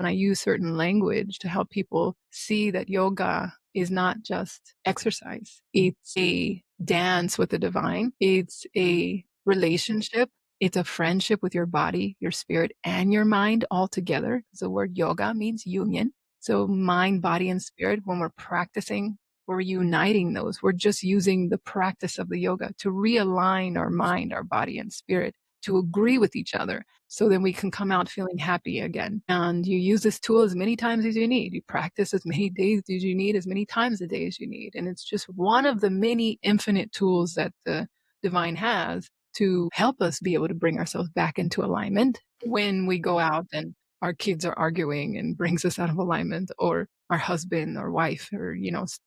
And I use certain language to help people see that yoga is not just exercise. It's a dance with the divine. It's a relationship. It's a friendship with your body, your spirit, and your mind all together. The word yoga means union. So mind, body, and spirit, when we're practicing, we're uniting those. We're just using the practice of the yoga to realign our mind, our body, and spirit to agree with each other. So then we can come out feeling happy again. And you use this tool as many times as you need. You practice as many days as you need, as many times a day as you need. And it's just one of the many infinite tools that the divine has to help us be able to bring ourselves back into alignment when we go out and our kids are arguing and brings us out of alignment, or our husband or wife or,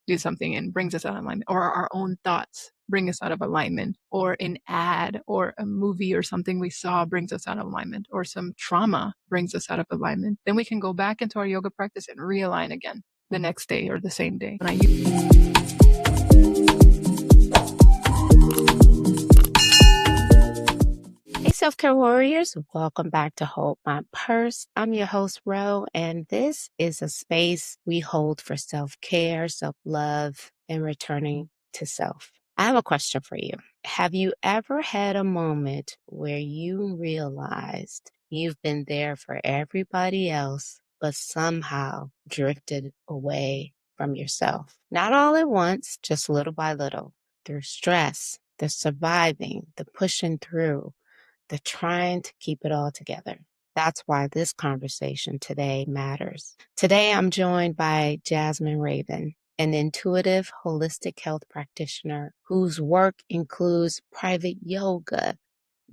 do something and brings us out of alignment, or our own thoughts bring us out of alignment, or an ad or a movie or something we saw brings us out of alignment, or some trauma brings us out of alignment. Then we can go back into our yoga practice and realign again the next day or the same day. And I use Hey, self-care warriors, welcome back to Hold My Purse. I'm your host, Ro, and this is a space we hold for self-care, self-love, and returning to self. I have a question for you. Have you ever had a moment where you realized you've been there for everybody else, but somehow drifted away from yourself? Not all at once, just little by little, through stress, the surviving, the pushing through, the trying to keep it all together. That's why this conversation today matters. Today, I'm joined by Jasmine Raven, an intuitive holistic health practitioner whose work includes private yoga,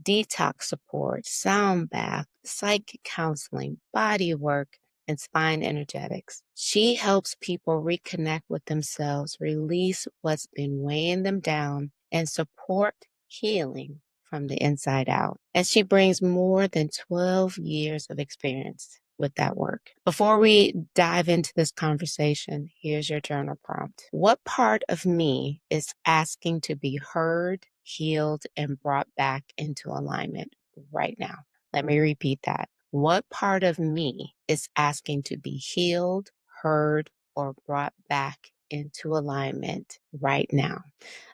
detox support, sound bath, psychic counseling, body work, and spine energetics. She helps people reconnect with themselves, release what's been weighing them down, and support healing from the inside out. And she brings more than 12 years of experience with that work. Before we dive into this conversation, here's your journal prompt. What part of me is asking to be heard, healed, and brought back into alignment right now? Let me repeat that. What part of me is asking to be healed, heard, or brought back into alignment right now?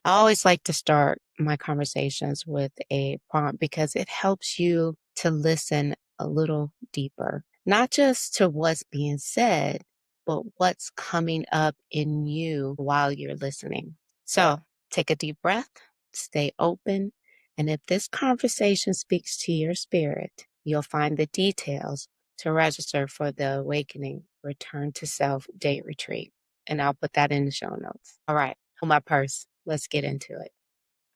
I always like to start my conversations with a prompt because it helps you to listen a little deeper, not just to what's being said, but what's coming up in you while you're listening. So take a deep breath, stay open, and if this conversation speaks to your spirit, you'll find the details to register for the Awakening Return to Self Date Retreat. And I'll put that in the show notes. All right, hold my purse. Let's get into it.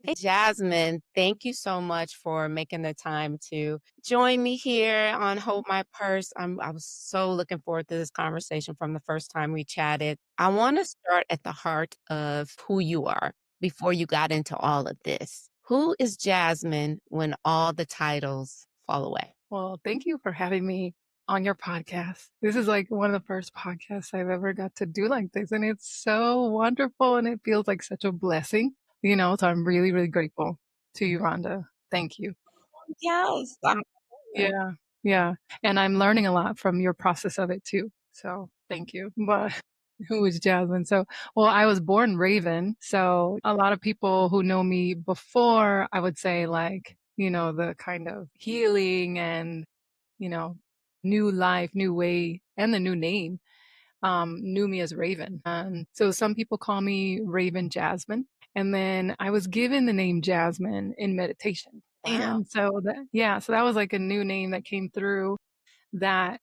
Hey, Jasmine, thank you so much for making the time to join me here on Hold My Purse. I was so looking forward to this conversation from the first time we chatted. I want to start at the heart of who you are before you got into all of this. Who is Jasmine when all the titles fall away? Well, thank you for having me on your podcast. This is like one of the first podcasts I've ever got to do like this. And it's so wonderful and it feels like such a blessing, so I'm really, really grateful to you, Rhonda. Thank you. Yes. Yeah. Yeah. And I'm learning a lot from your process of it too. So thank you. But who is Jasmine? So, well, I was born Raven. So a lot of people who know me before, I would say like, the kind of healing and, you know, new life, new way, and the new name, knew me as Raven. And so some people call me Raven Jasmine. And then I was given the name Jasmine in meditation. Wow. And so so that was like a new name that came through that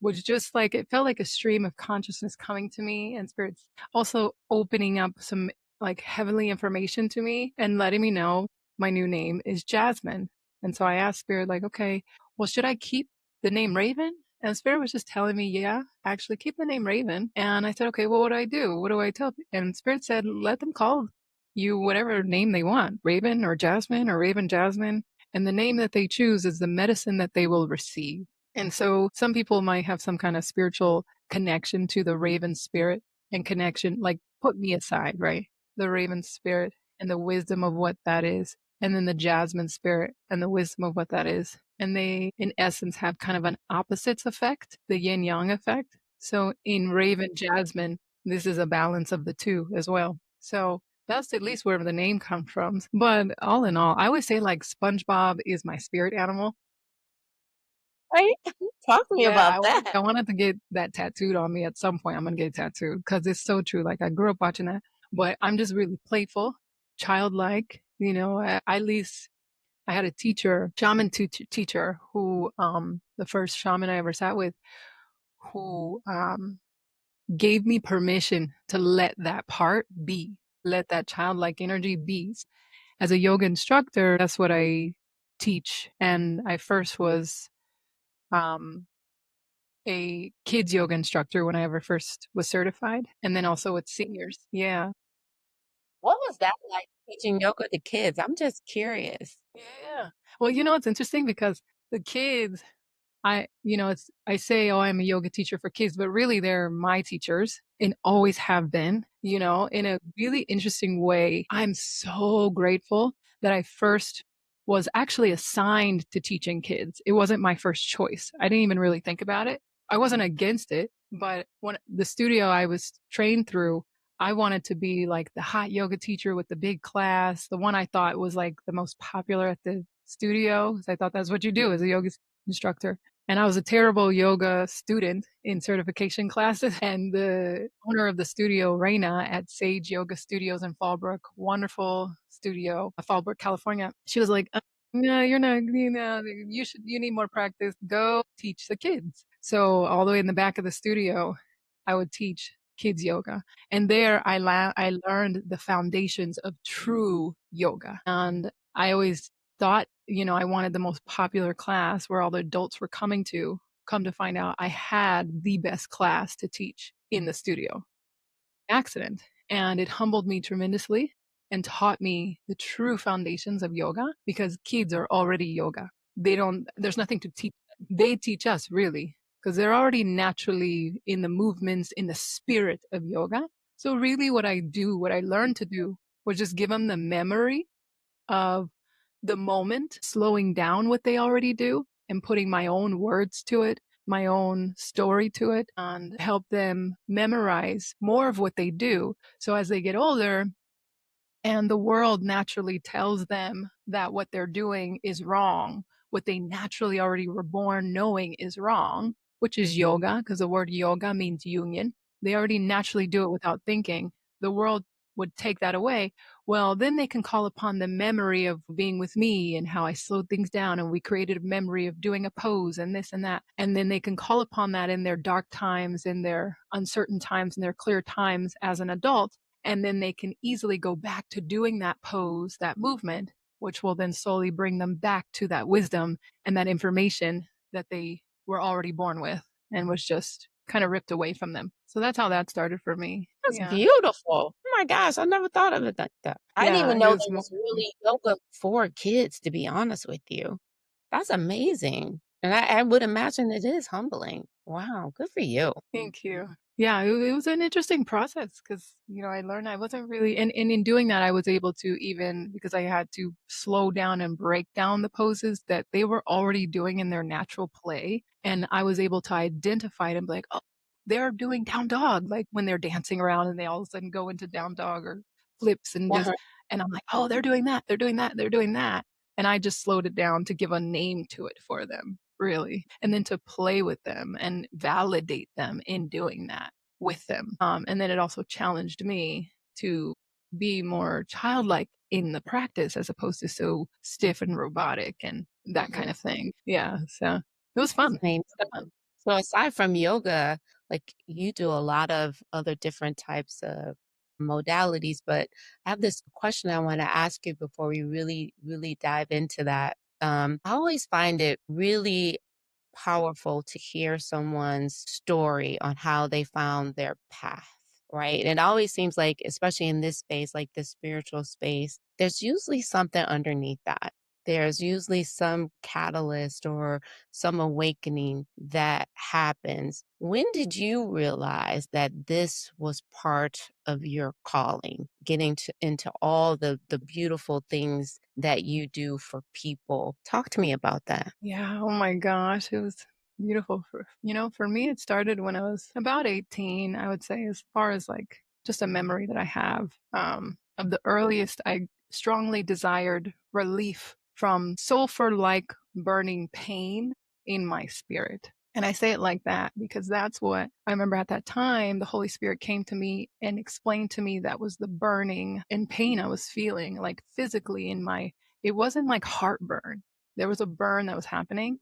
was just like, it felt like a stream of consciousness coming to me, and spirits also opening up some like heavenly information to me and letting me know my new name is Jasmine. And so I asked spirit like, okay, well, should I keep the name Raven? And spirit was just telling me, yeah, actually keep the name Raven. And I said, okay, well, what do I do? What do I tell? And spirit said, let them call you whatever name they want, Raven or Jasmine or Raven Jasmine. And the name that they choose is the medicine that they will receive. And so some people might have some kind of spiritual connection to the Raven spirit and connection, like put me aside, right? The Raven spirit and the wisdom of what that is. And then the Jasmine spirit and the wisdom of what that is. and they, in essence, have kind of an opposites effect, the yin yang effect. So in Raven Jasmine, this is a balance of the two as well. So that's at least where the name comes from. But all in all, I would say like SpongeBob is my spirit animal. Right? Talk to me Yeah, about that. I wanted to get that tattooed on me at some point. I'm gonna get it tattooed because it's so true. Like I grew up watching that, but I'm just really playful, childlike. At least I had a teacher, teacher who, the first shaman I ever sat with, who gave me permission to let that part be, let that childlike energy be. As a yoga instructor, that's what I teach. And I first was um, a kids yoga instructor when I ever first was certified, and then also with seniors. Yeah. What was that like teaching yoga to kids? I'm just curious. Yeah. Well, it's interesting because the kids, I say, oh, I'm a yoga teacher for kids, but really they're my teachers and always have been, in a really interesting way. I'm so grateful that I first was actually assigned to teaching kids. It wasn't my first choice. I didn't even really think about it. I wasn't against it, but when the studio I was trained through, I wanted to be like the hot yoga teacher with the big class, the one I thought was like the most popular at the studio. 'Cause I thought that's what you do as a yoga instructor. And I was a terrible yoga student in certification classes. And the owner of the studio, Reina at Sage Yoga Studios in Fallbrook, wonderful studio, Fallbrook, California. She was like, no, you're not, you need more practice. Go teach the kids. So all the way in the back of the studio, I would teach kids yoga. And there I learned the foundations of true yoga. And I always thought, I wanted the most popular class where all the adults were coming to. Come to find out, I had the best class to teach in the studio. Accident. And it humbled me tremendously and taught me the true foundations of yoga because kids are already yoga. There's nothing to teach them. They teach us really because they're already naturally in the movements, in the spirit of yoga. So really what I learned to do was just give them the memory of the moment, slowing down what they already do and putting my own words to it, my own story to it, and help them memorize more of what they do. So as they get older, and the world naturally tells them that what they're doing is wrong, what they naturally already were born knowing is wrong, which is yoga, because the word yoga means union. They already naturally do it without thinking. The world would take that away. Well, then they can call upon the memory of being with me and how I slowed things down and we created a memory of doing a pose and this and that. And then they can call upon that in their dark times, in their uncertain times, in their clear times as an adult, and then they can easily go back to doing that pose, that movement, which will then slowly bring them back to that wisdom and that information that they were already born with and was just kind of ripped away from them. So that's how that started for me. That's Yeah. beautiful. Oh my gosh, I never thought of it like that. I didn't Yeah, even it know was there was really yoga for kids, to be honest with you. That's amazing. And I would imagine it is humbling. Wow, good for you. Thank you. Yeah, it was an interesting process because, I learned I wasn't really, and in doing that, I was able to even, because I had to slow down and break down the poses that they were already doing in their natural play. And I was able to identify them like, oh, they're doing down dog, like when they're dancing around and they all of a sudden go into down dog or flips Uh-huh. and I'm like, oh, they're doing that, they're doing that, they're doing that. And I just slowed it down to give a name to it for them, really. And then to play with them and validate them in doing that with them. And then it also challenged me to be more childlike in the practice as opposed to so stiff and robotic and that kind Mhm. of thing. Yeah. So it was fun. Fascinating. So aside from yoga, like you do a lot of other different types of modalities, but I have this question I want to ask you before we really, really dive into that. I always find it really powerful to hear someone's story on how they found their path, right? And it always seems like, especially in this space, like the spiritual space, there's usually something underneath that. there's usually some catalyst or some awakening that happens. When did you realize that this was part of your calling, getting into all the beautiful things that you do for people? Talk to me about that. Yeah, oh my gosh, it was beautiful. For me, it started when I was about 18, I would say, as far as like just a memory that I have of the earliest. I strongly desired relief from sulfur like burning pain in my spirit. And I say it like that because that's what I remember at that time. The Holy Spirit came to me and explained to me that was the burning and pain I was feeling, like physically in my, it wasn't like heartburn. There was a burn that was happening,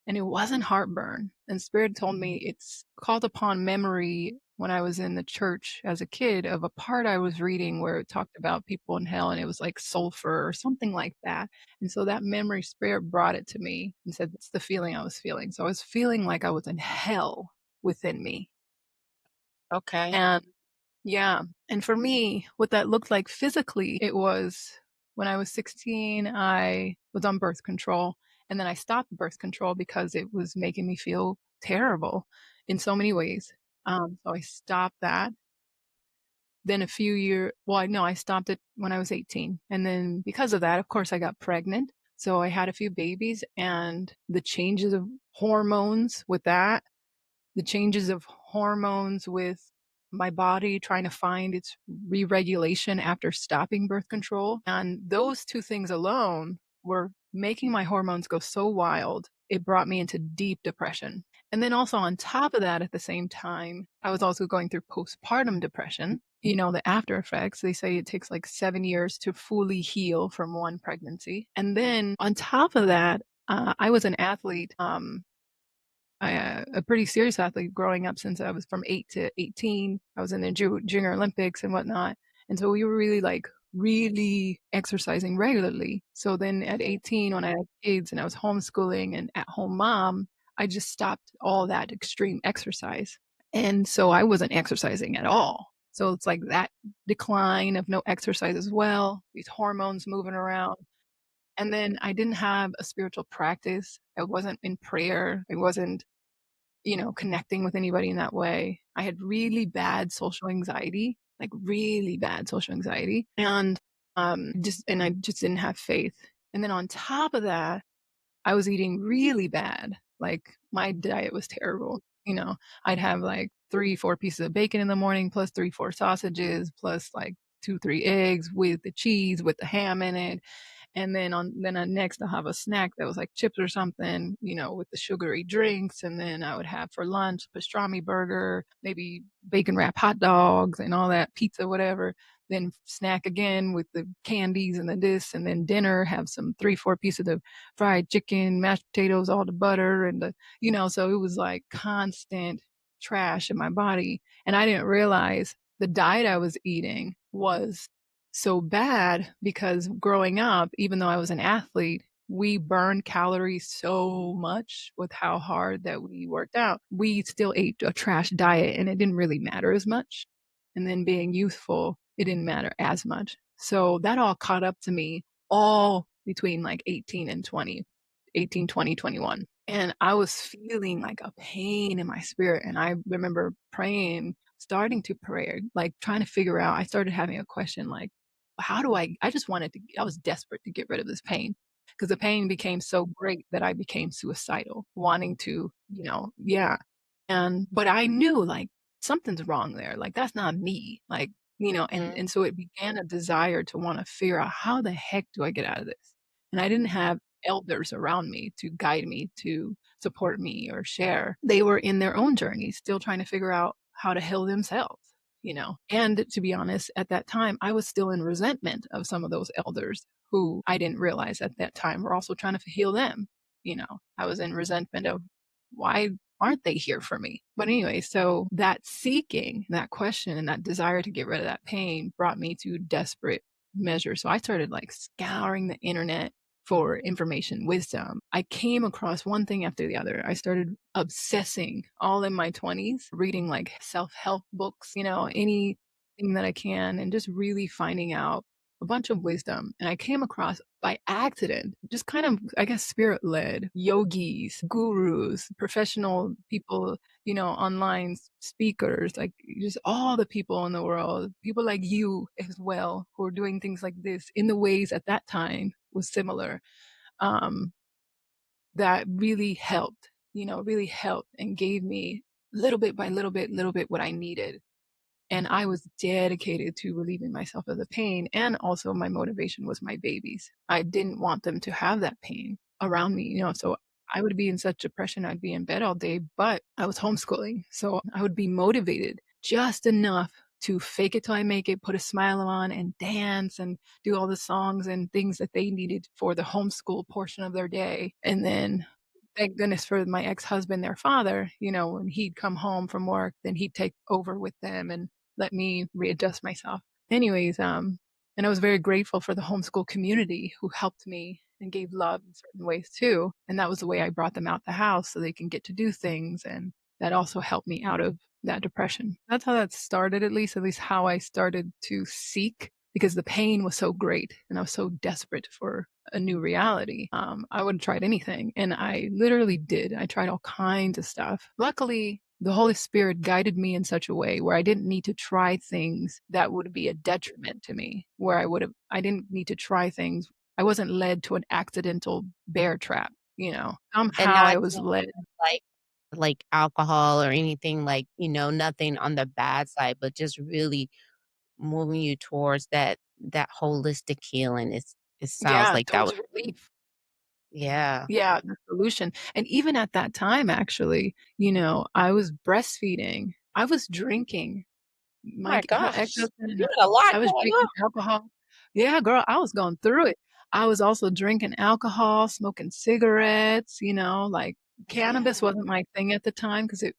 and it wasn't heartburn. And Spirit told me it's called upon memory when I was in the church as a kid of a part I was reading where it talked about people in hell, and it was like sulfur or something like that. And so that memory, Spirit brought it to me and said, that's the feeling I was feeling. So I was feeling like I was in hell within me. Okay. And yeah. And for me, what that looked like physically, it was when I was 16, I was on birth control. And then I stopped birth control because it was making me feel terrible in so many ways. So I stopped that. Then a few years, well, no, I stopped it when I was 18. And then because of that, of course, I got pregnant. So I had a few babies, and the changes of hormones with that, the changes of hormones with my body trying to find its re-regulation after stopping birth control. And those two things alone were making my hormones go so wild, it brought me into deep depression. And then also on top of that, at the same time, I was also going through postpartum depression. You know, the after effects, they say it takes like 7 years to fully heal from one pregnancy. And then on top of that, I was an athlete. A pretty serious athlete growing up since I was from 8 to 18. I was in the junior Olympics and whatnot. And so we were really like really exercising regularly. So then at 18, when I had kids and I was homeschooling and at home mom, I just stopped all that extreme exercise. And so I wasn't exercising at all. So it's like that decline of no exercise as well, these hormones moving around. And then I didn't have a spiritual practice. I wasn't in prayer. I wasn't, connecting with anybody in that way. I had really bad social anxiety, like really bad social anxiety. And I just didn't have faith. And then on top of that, I was eating really bad. Like my diet was terrible. I'd have like 3, 4 pieces of bacon in the morning, plus 3, 4 sausages, plus like 2, 3 eggs with the cheese, with the ham in it. And then next I'll have a snack that was like chips or something, with the sugary drinks. And then I would have for lunch pastrami burger, maybe bacon wrap hot dogs and all that pizza, whatever. Then snack again with the candies and the this, and then dinner have some 3, 4 pieces of fried chicken, mashed potatoes, all the butter and so it was like constant trash in my body. And I didn't realize the diet I was eating was so bad because growing up, even though I was an athlete, we burned calories so much with how hard that we worked out. We still ate a trash diet and it didn't really matter as much. And then being youthful, it didn't matter as much. So that all caught up to me all between like 18 and 20, 18, 20, 21. And I was feeling like a pain in my spirit. And I remember starting to pray, like trying to figure out, I started having a question like, how do I just I was desperate to get rid of this pain because the pain became so great that I became suicidal, wanting to, yeah. But I knew like something's wrong there. Like that's not me. Like, Mhm. and so it began a desire to want to figure out how the heck do I get out of this? And I didn't have elders around me to guide me, to support me or share. They were in their own journey, still trying to figure out how to heal themselves. And to be honest, at that time, I was still in resentment of some of those elders who I didn't realize at that time were also trying to heal them. I was in resentment of why aren't they here for me? But anyway, so that seeking, that question, and that desire to get rid of that pain brought me to desperate measures. So I started like scouring the internet for information, wisdom. I came across one thing after the other. I started obsessing all in my 20s, reading like self help books, anything that I can, and just really finding out a bunch of wisdom, and I came across by accident, just kind of, I guess, spirit led yogis, gurus, professional people, online speakers, like just all the people in the world, people like you as well, who are doing things like this in the ways at that time was similar. Um, that really helped and gave me little bit by little bit what I needed. And I was dedicated to relieving myself of the pain. And also my motivation was my babies. I didn't want them to have that pain around me, so I would be in such depression. I'd be in bed all day, but I was homeschooling. So I would be motivated just enough to fake it till I make it, put a smile on and dance and do all the songs and things that they needed for the homeschool portion of their day. And then thank goodness for my ex-husband, their father, when he'd come home from work, then he'd take over with them and let me readjust myself. Anyways, and I was very grateful for the homeschool community who helped me and gave love in certain ways too. And that was the way I brought them out the house so they can get to do things. And that also helped me out of that depression. That's how that started, at least how I started to seek, because the pain was so great and I was so desperate for a new reality. I would have tried anything. And I literally did. I tried all kinds of stuff. Luckily, the Holy Spirit guided me in such a way where I didn't need to try things that would be a detriment to me, where I didn't need to try things. I wasn't led to an accidental bear trap, And somehow I not was even led. like alcohol or anything like, nothing on the bad side, but just really moving you towards that holistic healing. It sounds Yeah, like that towards was relief. yeah. Yeah, the solution. And even at that time, actually, I was breastfeeding. I was drinking. Oh My my gosh. ex-husband and You had a lot I was going drinking on. alcohol. Yeah, girl, I was going through it. I was also drinking alcohol, smoking cigarettes, like cannabis Yeah. wasn't my thing at the time because it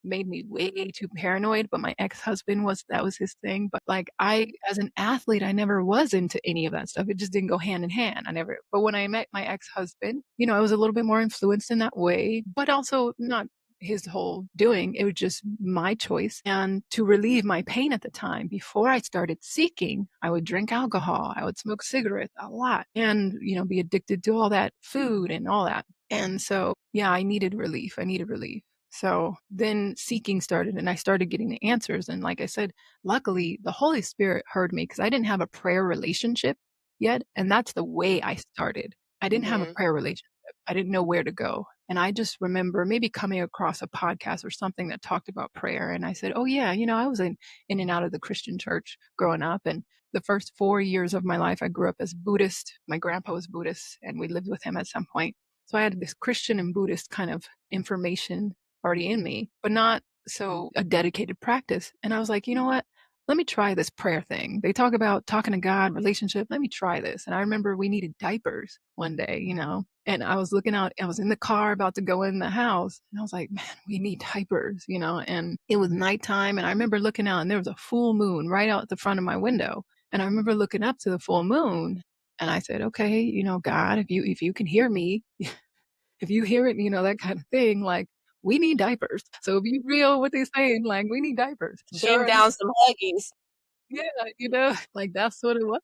made me way too paranoid, but my ex-husband that was his thing. But like as an athlete, I never was into any of that stuff. It just didn't go hand in hand. But when I met my ex-husband, I was a little bit more influenced in that way, but also not his whole doing. It was just my choice. And to relieve my pain at the time, before I started seeking, I would drink alcohol. I would smoke cigarettes a lot and, be addicted to all that food and all that. And so, yeah, I needed relief. I needed relief. So then seeking started and I started getting the answers. And like I said, luckily the Holy Spirit heard me because I didn't have a prayer relationship yet. And that's the way I started. I didn't have a Mhm. prayer relationship. I didn't know where to go. And I just remember maybe coming across a podcast or something that talked about prayer. And I said, oh, yeah, I was in and out of the Christian church growing up. And the first 4 years of my life, I grew up as Buddhist. My grandpa was Buddhist and we lived with him at some point. So I had this Christian and Buddhist kind of information already in me, but not so a dedicated practice. And I was like, you know what? Let me try this prayer thing. They talk about talking to God, relationship. Let me try this. And I remember we needed diapers one day, and I was looking out, I was in the car about to go in the house. And I was like, man, we need diapers, and it was nighttime. And I remember looking out and there was a full moon right out the front of my window. And I remember looking up to the full moon and I said, okay, God, if you can hear me, if you hear it, that kind of thing, like, we need diapers. So if you real what they're saying, like, we need diapers. Bend Sure enough, down some huggies. yeah, like that's what it was.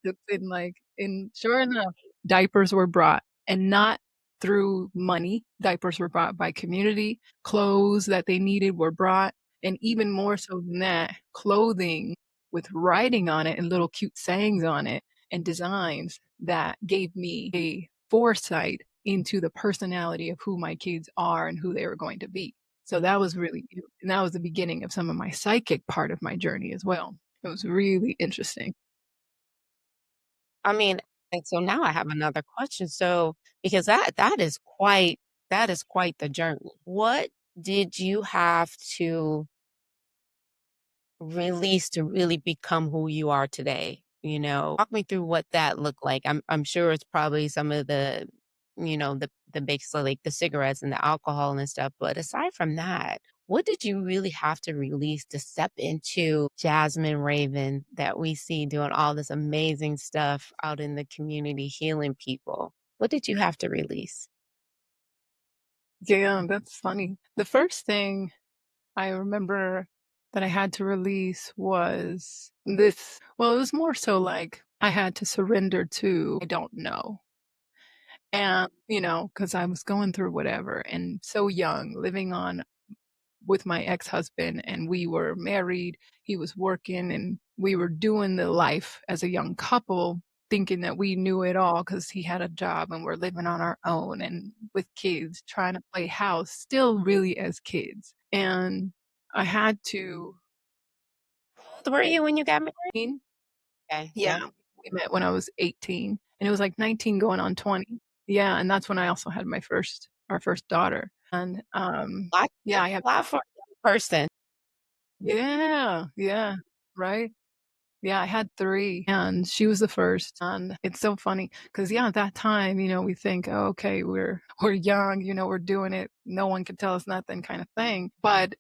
And sure enough, diapers were brought and not through money. Diapers were brought by community. Clothes that they needed were brought. And even more so than that, clothing with writing on it and little cute sayings on it and designs that gave me a foresight into the personality of who my kids are and who they were going to be. So that was and that was the beginning of some of my psychic part of my journey as well. It was really interesting. I mean, and so now I have another question. So because that is quite the journey. What did you have to release to really become who you are today? Walk me through what that looked like. I'm sure it's probably some of the basically like the cigarettes and the alcohol and stuff. But aside from that, what did you really have to release to step into Jasmine Raven that we see doing all this amazing stuff out in the community, healing people? What did you have to release? Yeah, that's funny. The first thing I remember that I had to release was this. Well, it was more so like I had to surrender to, I don't know. And, because I was going through whatever and so young, living on with my ex-husband, and we were married. He was working and we were doing the life as a young couple, thinking that we knew it all because he had a job and we're living on our own and with kids, trying to play house, still really as kids. And I had to, How old were you when you got married? Okay. yeah, we met when I was 18 and it was like 19 going on 20. Yeah, and that's when I also had our first daughter. And Lot yeah, I have, lot for a young person. yeah, yeah, right. Yeah, I had 3, and she was the first, and it's so funny because yeah, at that time, we think, "Oh, okay, we're young, we're doing it, no one can tell us nothing," kind of thing, but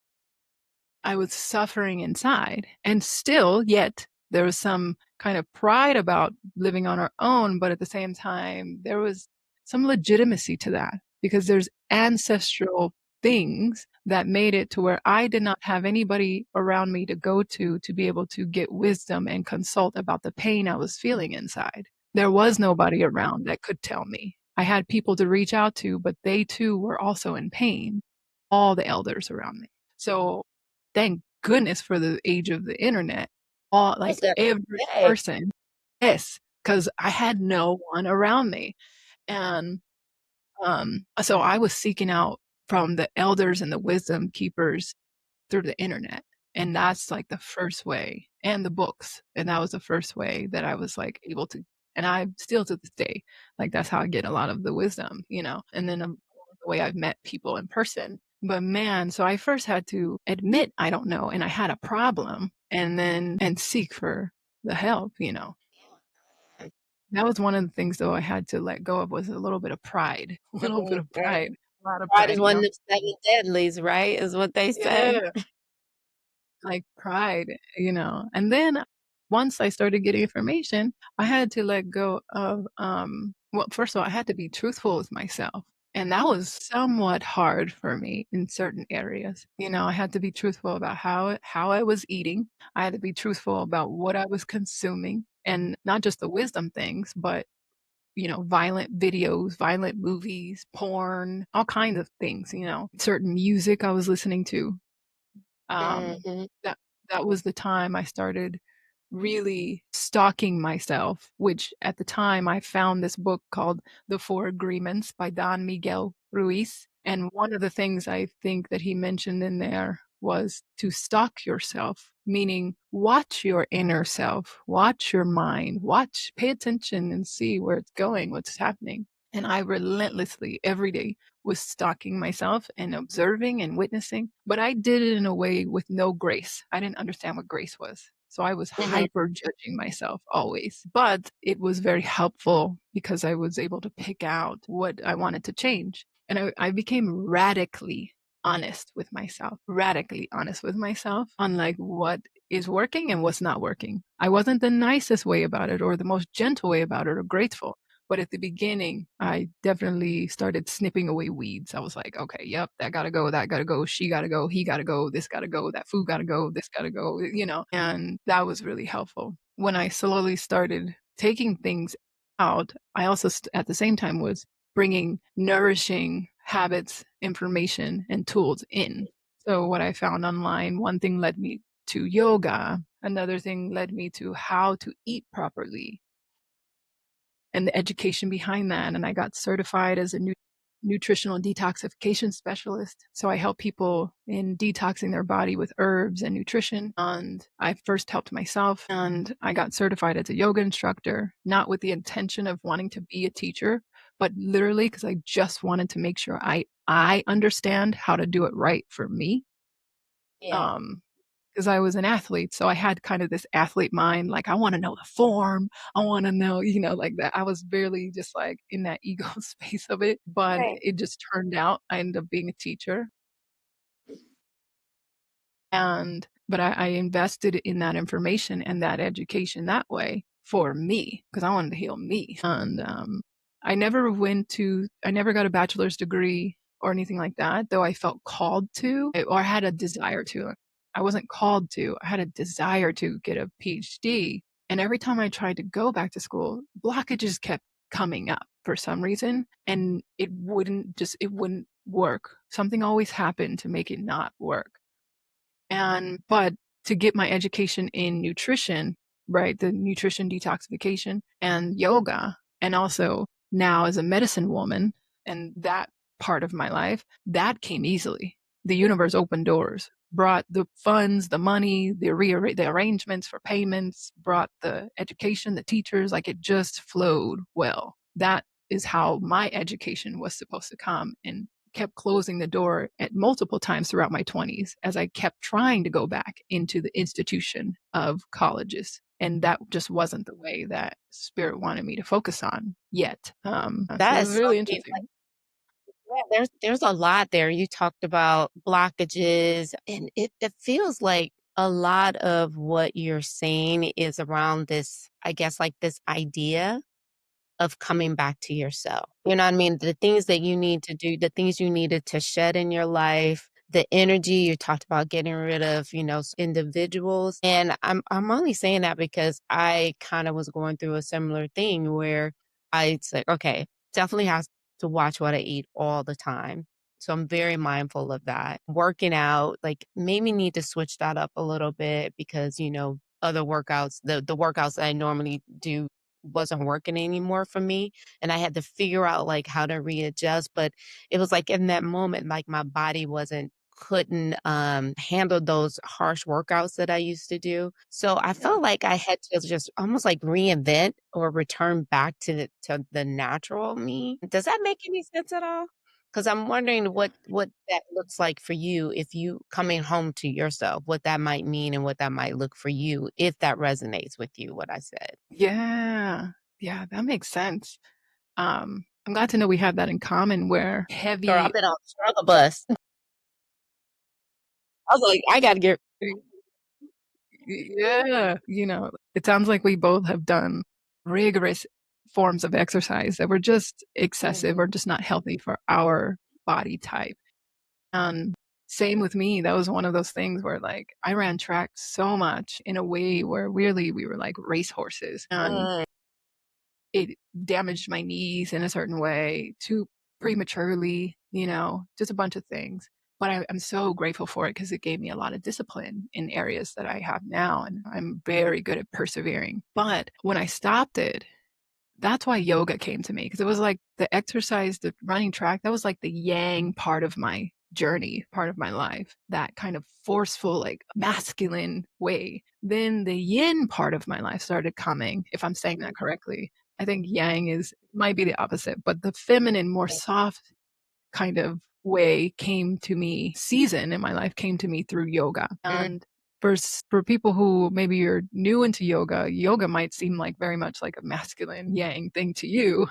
I was suffering inside, and still, yet, there was some kind of pride about living on our own, but at the same time, there was some legitimacy to that because there's ancestral things that made it to where I did not have anybody around me to go to be able to get wisdom and consult about the pain I was feeling inside. There was nobody around that could tell me. I had people to reach out to, but they too were also in pain, all the elders around me. So thank goodness for the age of the internet. All I was like gonna every say, person, yes, because I had no one around me. And so I was seeking out from the elders and the wisdom keepers through the internet. And that's like the first way, and the books. And that was the first way that I was like able to, and I still to this day, like that's how I get a lot of the wisdom. And then the way I've met people in person. But man, so I first had to admit I don't know, and I had a problem, and seek for the help. That was one of the things though I had to let go of was a little bit of pride, a little bit mhm, of pride, a lot of pride is one pride. of the 7 deadlies, right? Is what they say. Yeah. Like pride. And then once I started getting information, I had to let go of, well, first of all, I had to be truthful with myself. And that was somewhat hard for me in certain areas. I had to be truthful about how I was eating. I had to be truthful about what I was consuming, and not just the wisdom things, but violent videos, violent movies, porn, all kinds of things, certain music I was listening to. um, Mhm. that that was the time I started really stalking myself, which at the time I found this book called The Four Agreements by Don Miguel Ruiz. And one of the things I think that he mentioned in there was to stalk yourself, meaning watch your inner self, watch your mind, pay attention and see where it's going, what's happening. And I relentlessly every day was stalking myself and observing and witnessing, but I did it in a way with no grace. I didn't understand what grace was. So I was Mhm. hyper judging myself always. But it was very helpful because I was able to pick out what I wanted to change. And I became radically honest with myself on like what is working and what's not working. I wasn't the nicest way about it or the most gentle way about it or grateful. But at the beginning, I definitely started snipping away weeds. I was like, okay, yep, that gotta go, she gotta go, he gotta go, this gotta go, that food gotta go, this gotta go. And that was really helpful. When I slowly started taking things out, I also at the same time was bringing nourishing habits, information, and tools in. So what I found online, one thing led me to yoga, another thing led me to how to eat properly and the education behind that. And I got certified as a nutritional detoxification specialist. So I help people in detoxing their body with herbs and nutrition. And I first helped myself, and I got certified as a yoga instructor, not with the intention of wanting to be a teacher, but literally because I just wanted to make sure I understand how to do it right for me. Yeah. Um, because I was an athlete. So I had kind of this athlete mind, like I want to know the form. I want to know, like that. I was barely just like in that ego space of it, but Right. it just turned out I ended up being a teacher. But I invested in that information and that education that way for me because I wanted to heal me. And I never got a bachelor's degree or anything like that, though I felt called to, or I had a desire to. I wasn't called to, I had a desire to get a PhD. And every time I tried to go back to school, blockages kept coming up for some reason, and it wouldn't work. Something always happened to make it not work. But to get my education in nutrition, right, the nutrition detoxification and yoga, and also now as a medicine woman and that part of my life, that came easily. The universe opened doors, brought the funds, the money, the arrangements for payments, brought the education, the teachers, like it just flowed well. That is how my education was supposed to come. And kept closing the door at multiple times throughout my 20s as I kept trying to go back into the institution of colleges. And that just wasn't the way that spirit wanted me to focus on yet. So That it is was so really deep. Like, interesting. yeah, there's a lot there. You talked about blockages, and it feels like a lot of what you're saying is around this, I guess, like this idea of coming back to yourself. You know what I mean? The things that you need to do, the things you needed to shed in your life, the energy you talked about getting rid of, individuals. And I'm only saying that because I kind of was going through a similar thing where I said, okay, definitely has to watch what I eat all the time. So I'm very mindful of that. Working out, like maybe need to switch that up a little bit because, other workouts, the workouts that I normally do wasn't working anymore for me, and I had to figure out, like, how to readjust, but it was, like, in that moment, like, my body couldn't, handle those harsh workouts that I used to do, so I Yeah. felt like I had to just almost, like, reinvent or return back to the natural me. Does that make any sense at all? Because 'Cause I'm wondering what that looks like for you if you coming home to yourself, what that might mean and what that might look for you, if that resonates with you, what I said. Yeah. Yeah, that makes sense. I'm glad to know we have that in common where Girl, I've heavy been on the struggle bus. I was like, I gotta get yeah, it sounds like we both have done rigorous forms of exercise that were just excessive Mhm. or just not healthy for our body type. And same with me. That was one of those things where like I ran track so much in a way where really we were like racehorses. And Mm. it damaged my knees in a certain way too prematurely, just a bunch of things. But I'm so grateful for it because it gave me a lot of discipline in areas that I have now. And I'm very good at persevering. But when I stopped it, that's why yoga came to me because it was like the exercise, the running track, that was like the yang part of my journey, part of my life, that kind of forceful, like masculine way. Then the yin part of my life started coming, if I'm saying that correctly. I think yang might be the opposite, but the feminine, more soft kind of way came to me, season in my life came to me through yoga. Mm. And for people who maybe you're new into yoga, yoga might seem like very much like a masculine yang thing to you.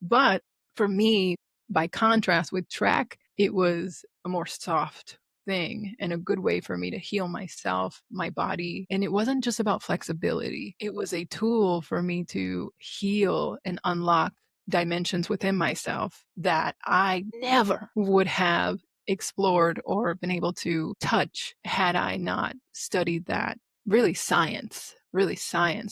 But for me, by contrast with track, it was a more soft thing and a good way for me to heal myself, my body. And it wasn't just about flexibility, it was a tool for me to heal and unlock dimensions within myself that I never would have explored or been able to touch had I not studied that really science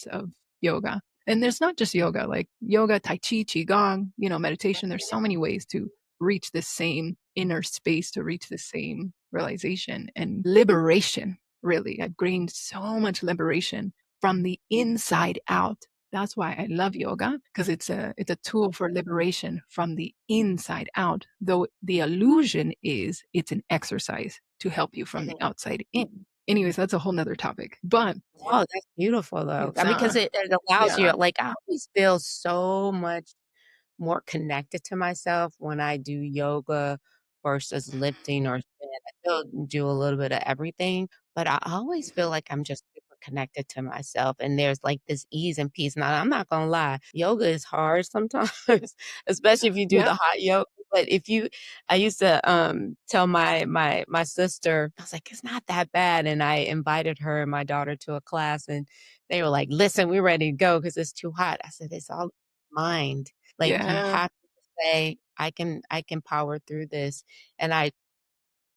of yoga. And there's not just yoga, like yoga, tai chi, qigong, meditation. There's so many ways to reach the same inner space, to reach the same realization and liberation. Really, I've gained so much liberation from the inside out. That's why I love yoga because it's a tool for liberation from the inside out. Though the illusion is it's an exercise to help you from the Mhm. outside in. Anyways, that's a whole nother topic. But Oh, that's beautiful though. it's Because it allows you yeah, like, I always feel so much more connected to myself when I do yoga versus lifting or spin. I still do a little bit of everything, but I always feel like I'm just super connected to myself and there's like this ease and peace. Now, I'm not gonna lie, yoga is hard sometimes, especially if you do yeah, the hot yoga. But I used to tell my sister, I was like, it's not that bad. And I invited her and my daughter to a class and they were like, listen, we're ready to go because it's too hot. I said, it's all mind. Like, you yeah. have to say, "I can power through this," and I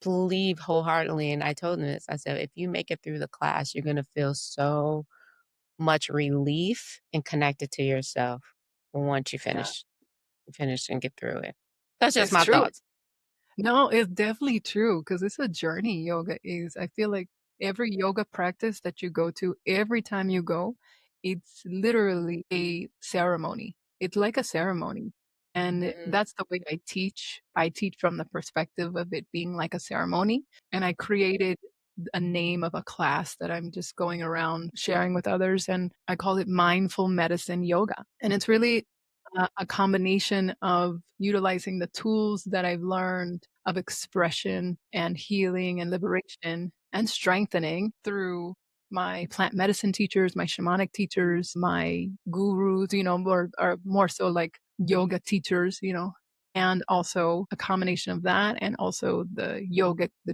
believe wholeheartedly, and I told him this, I said, "If you make it through the class, you're gonna feel so much relief and connected to yourself once you Yeah, finish and get through it. That's just it's my true. thoughts. No, it's definitely true because it's a journey, yoga is. I feel like every yoga practice that you go to, every time you go, it's literally a ceremony. It's like a ceremony. And Mhm. that's the way I teach. I teach from the perspective of it being like a ceremony. And I created a name of a class that I'm just going around sharing with others. And I call it mindful medicine yoga. And it's really a combination of utilizing the tools that I've learned of expression and healing and liberation and strengthening through my plant medicine teachers, my shamanic teachers, my gurus, or more so like yoga teachers, and also a combination of that and also the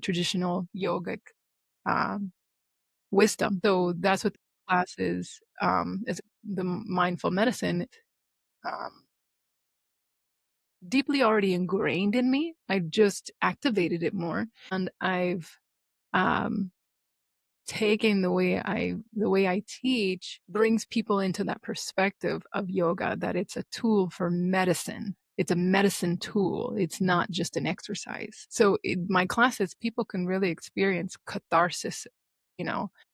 traditional yogic um, wisdom. So that's what the class is the mindful medicine. Um, Deeply already ingrained in me. I just activated it more, and I've um, taken the way I teach brings people into that perspective of yoga that it's a tool for medicine. It's a medicine tool. It's not just an exercise. So in my classes, people can really experience catharsis,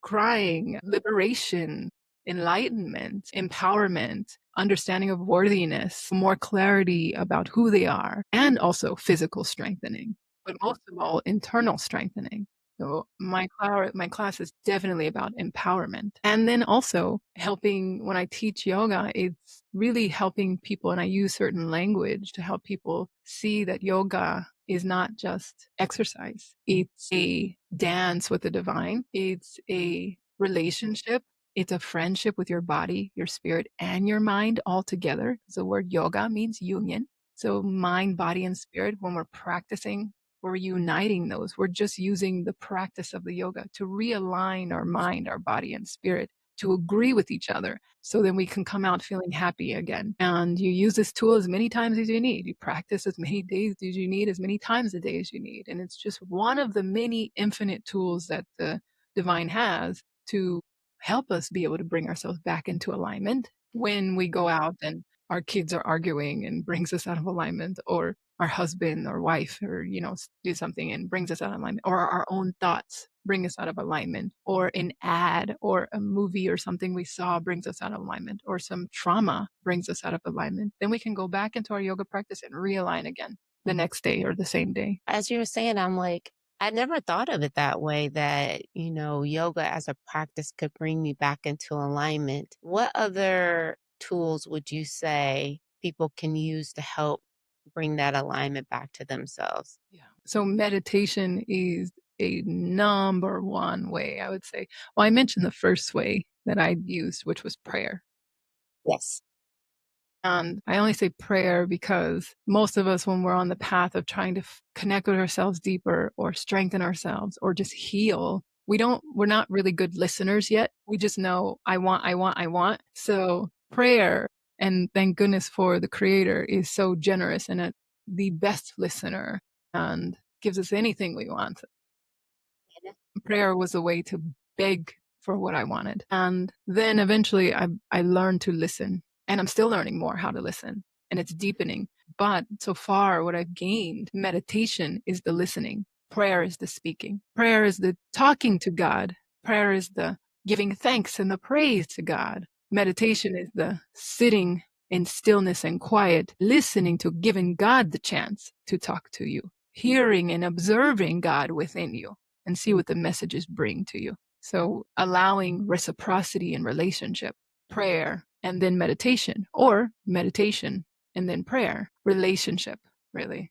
crying, liberation, enlightenment, empowerment, understanding of worthiness, more clarity about who they are, and also physical strengthening, but most of all, internal strengthening. So my class is definitely about empowerment. And then also helping when I teach yoga, it's really helping people and I use certain language to help people see that yoga is not just exercise. It's a dance with the divine. It's a relationship. It's a friendship with your body, your spirit, and your mind all together. The word yoga means union. So mind, body, and spirit, when we're practicing, we're uniting those. We're just using the practice of the yoga to realign our mind, our body, and spirit to agree with each other. So then we can come out feeling happy again. And you use this tool as many times as you need. You practice as many days as you need, as many times a day as you need. And it's just one of the many infinite tools that the divine has to help us be able to bring ourselves back into alignment when we go out and our kids are arguing and brings us out of alignment, or our husband or wife or do something and brings us out of alignment, or our own thoughts bring us out of alignment, or an ad or a movie or something we saw brings us out of alignment, or some trauma brings us out of alignment, then we can go back into our yoga practice and realign again the next day or the same day. As you were saying, I'm like, I never thought of it that way that, yoga as a practice could bring me back into alignment. What other tools would you say people can use to help bring that alignment back to themselves? Yeah. So meditation is a number one way, I would say. Well, I mentioned the first way that I used, which was prayer. Yes. And I only say prayer because most of us, when we're on the path of trying to connect with ourselves deeper or strengthen ourselves or just heal, we're not really good listeners yet. We just know, I want, I want, I want. So prayer, and thank goodness for the creator, is so generous and the best listener and gives us anything we want. Prayer was a way to beg for what I wanted. And then eventually I learned to listen, and I'm still learning more how to listen, and it's deepening. But so far, what I've gained, meditation is the listening. Prayer is the speaking. Prayer is the talking to God. Prayer is the giving thanks and the praise to God. Meditation is the sitting in stillness and quiet, listening to giving God the chance to talk to you, hearing and observing God within you and see what the messages bring to you. So allowing reciprocity in relationship, prayer, and then meditation, or meditation and then prayer, relationship, really.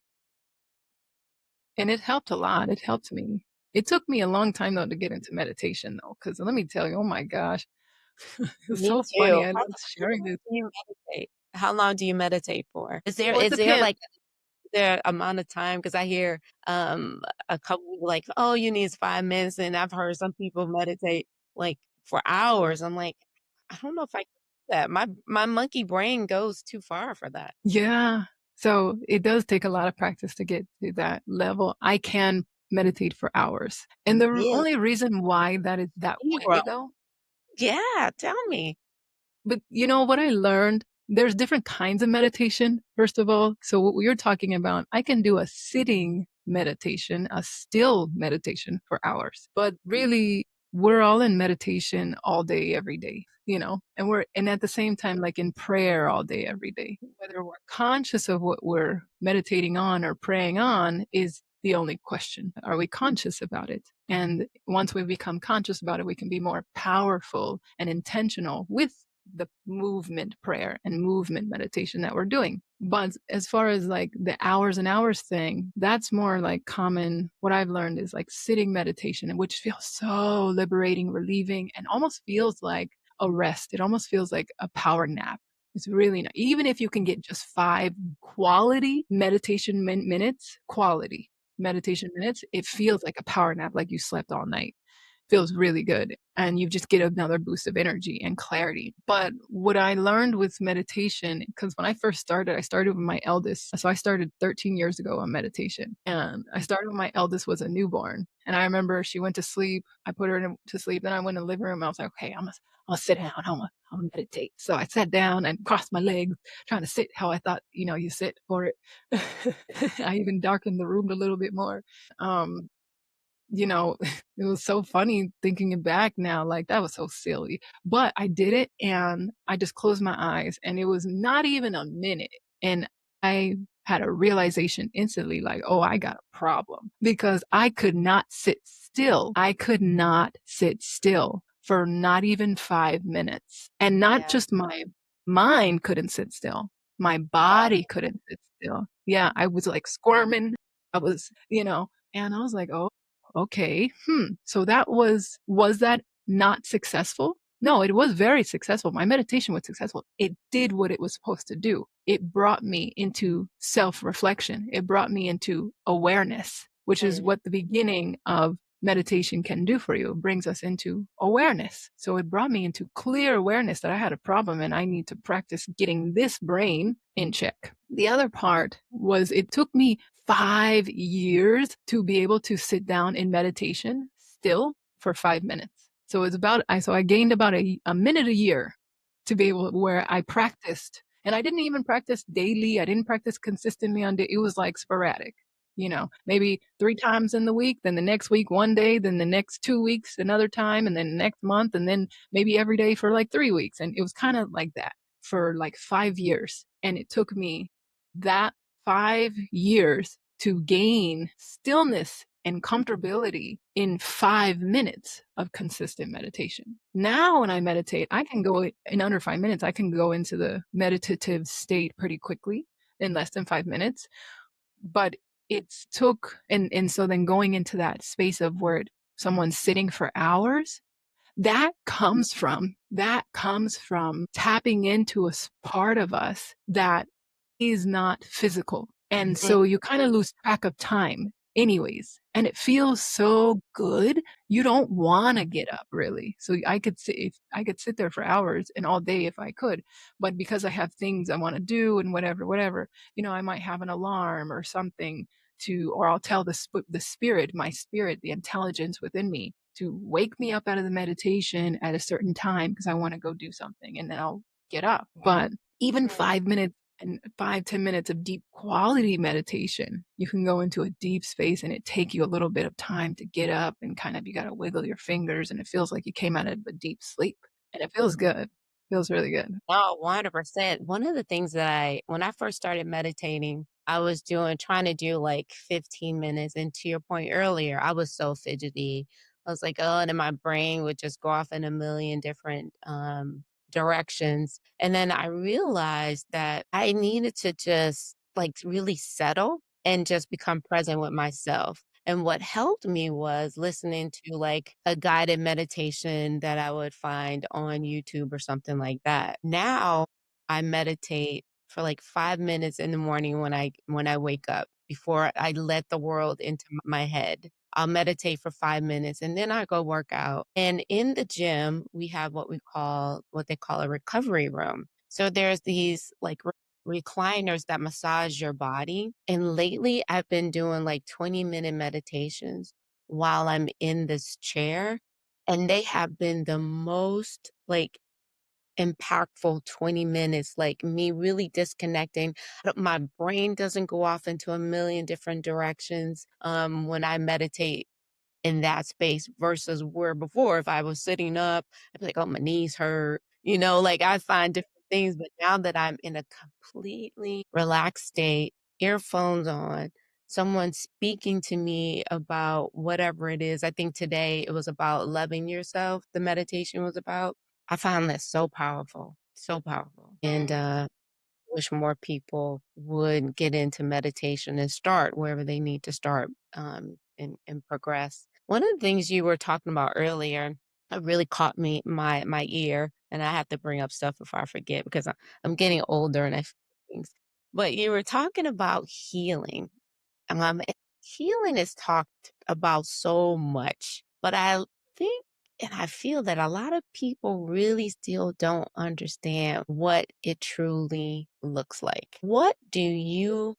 And it helped a lot. It helped me. It took me a long time though to get into meditation though, because let me tell you, oh my gosh, it's Me so too. funny. I love How sharing long this. do you meditate? How long do you meditate for? Is there Well, it is there depends. like their amount of time? Because I hear, a couple people like, "Oh, you need 5 minutes," and I've heard some people meditate, like, for hours. I'm like, "I don't know if I can do that." My monkey brain goes too far for that. Yeah. So it does take a lot of practice to get to that level. I can meditate for hours. And the Really? only reason why that is that way, 0. though, Yeah, tell me. But you know what I learned? There's different kinds of meditation, first of all. So what you're talking about, I can do a sitting meditation, a still meditation for hours. But really, we're all in meditation all day, every day, and and at the same time, like in prayer all day, every day. Whether we're conscious of what we're meditating on or praying on is the only question. Are we conscious about it? And once we become conscious about it, we can be more powerful and intentional with the movement prayer and movement meditation that we're doing. But as far as like the hours and hours thing, that's more like common. What I've learned is like sitting meditation, which feels so liberating, relieving, and almost feels like a rest. It almost feels like a power nap. It's really nice. Even if you can get just 5 quality meditation minutes, quality meditation minutes, it feels like a power nap, like you slept all night. Feels really good, and you just get another boost of energy and clarity. But what I learned with meditation, because when I started with my eldest. So I started 13 years ago on meditation, and I started when my eldest was a newborn. And I remember she went to sleep. I put her to sleep. Then I went in the living room. I was like, okay, I'll sit down. I'm gonna meditate. So I sat down and crossed my legs, trying to sit how I thought, you sit for it. I even darkened the room a little bit more. Um, you know, it was so funny thinking it back now, like that was so silly. But I did it and I just closed my eyes and it was not even a minute. And I had a realization instantly like, oh, I got a problem because I could not sit still. I could not sit still for not even 5 minutes. And not Yeah. just my mind couldn't sit still. My body couldn't sit still. Yeah, I was like squirming. I was, and I was like, oh, okay. So was that not successful? No, it was very successful. My meditation was successful. It did what it was supposed to do. It brought me into self-reflection. It brought me into awareness, which is Mhm. what the beginning of meditation can do for you. It brings us into awareness. So it brought me into clear awareness that I had a problem and I need to practice getting this brain in check. The other part was it took me 5 years to be able to sit down in meditation still for 5 minutes. So I gained about a minute a year to be able where I practiced. And I didn't even practice daily. I didn't practice consistently on day. It was like sporadic, maybe 3 times in the week, then the next week, one day, then the next 2 weeks, another time, and then next month, and then maybe every day for like 3 weeks. And it was kind of like that for like 5 years. And it took me that 5 years to gain stillness and comfortability in 5 minutes of consistent meditation. Now, when I meditate, I can go in under 5 minutes, I can go into the meditative state pretty quickly in less than 5 minutes. But it's took, and so then going into that space of where someone's sitting for hours, that comes from tapping into a part of us that is not physical. And Mm. so you kind of lose track of time anyways. And it feels so good. You don't want to get up really. So I could sit there for hours and all day if I could. But because I have things I want to do and whatever, I might have an alarm or something or I'll tell the spirit, my spirit, the intelligence within me to wake me up out of the meditation at a certain time because I want to go do something and then I'll get up. But even 5 minutes and 5, 10 minutes of deep quality meditation, you can go into a deep space and it take you a little bit of time to get up and kind of, you got to wiggle your fingers and it feels like you came out of a deep sleep and it feels good. Feels really good. Oh, 100%. One of the things that when I first started meditating, I was trying to do like 15 minutes. And to your point earlier, I was so fidgety. I was like, oh, and then my brain would just go off in a million different directions. And then I realized that I needed to just like really settle and just become present with myself. And what helped me was listening to like a guided meditation that I would find on YouTube or something like that. Now I meditate for like 5 minutes in the morning when I wake up before I let the world into my head. I'll meditate for 5 minutes and then I go work out. And in the gym, we have what they call a recovery room. So there's these like recliners that massage your body. And lately, I've been doing like 20-minute meditations while I'm in this chair. And they have been the most, like, impactful 20 minutes, like, me really disconnecting. My brain doesn't go off into a million different directions, when I meditate in that space versus where before if I was sitting up, I'd be like, "Oh, my knees hurt," like, I find different things, but now that I'm in a completely relaxed state, earphones on, someone speaking to me about whatever it is. I think today it was about loving yourself, the meditation was about. I found that so powerful, and, wish more people would get into meditation and start wherever they need to start, and progress. One of the things you were talking about earlier, really caught my ear, and I have to bring up stuff before I forget because I'm getting older and I forget things. But you were talking about healing. And healing is talked about so much, but I think and I feel that a lot of people really still don't understand what it truly looks like. What do you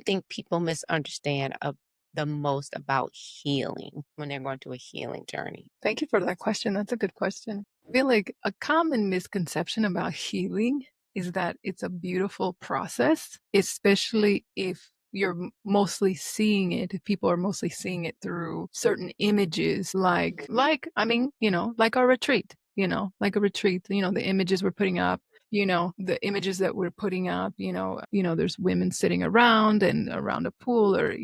think people misunderstand of the most about healing when they're going through a healing journey? Thank you for that question. That's a good question. I feel like a common misconception about healing is that it's a beautiful process, especially if you're mostly seeing it, if people are mostly seeing it through certain images, like, I mean, like our retreat, like a retreat, the images we're putting up, the images that we're putting up, there's women sitting around and around a pool or,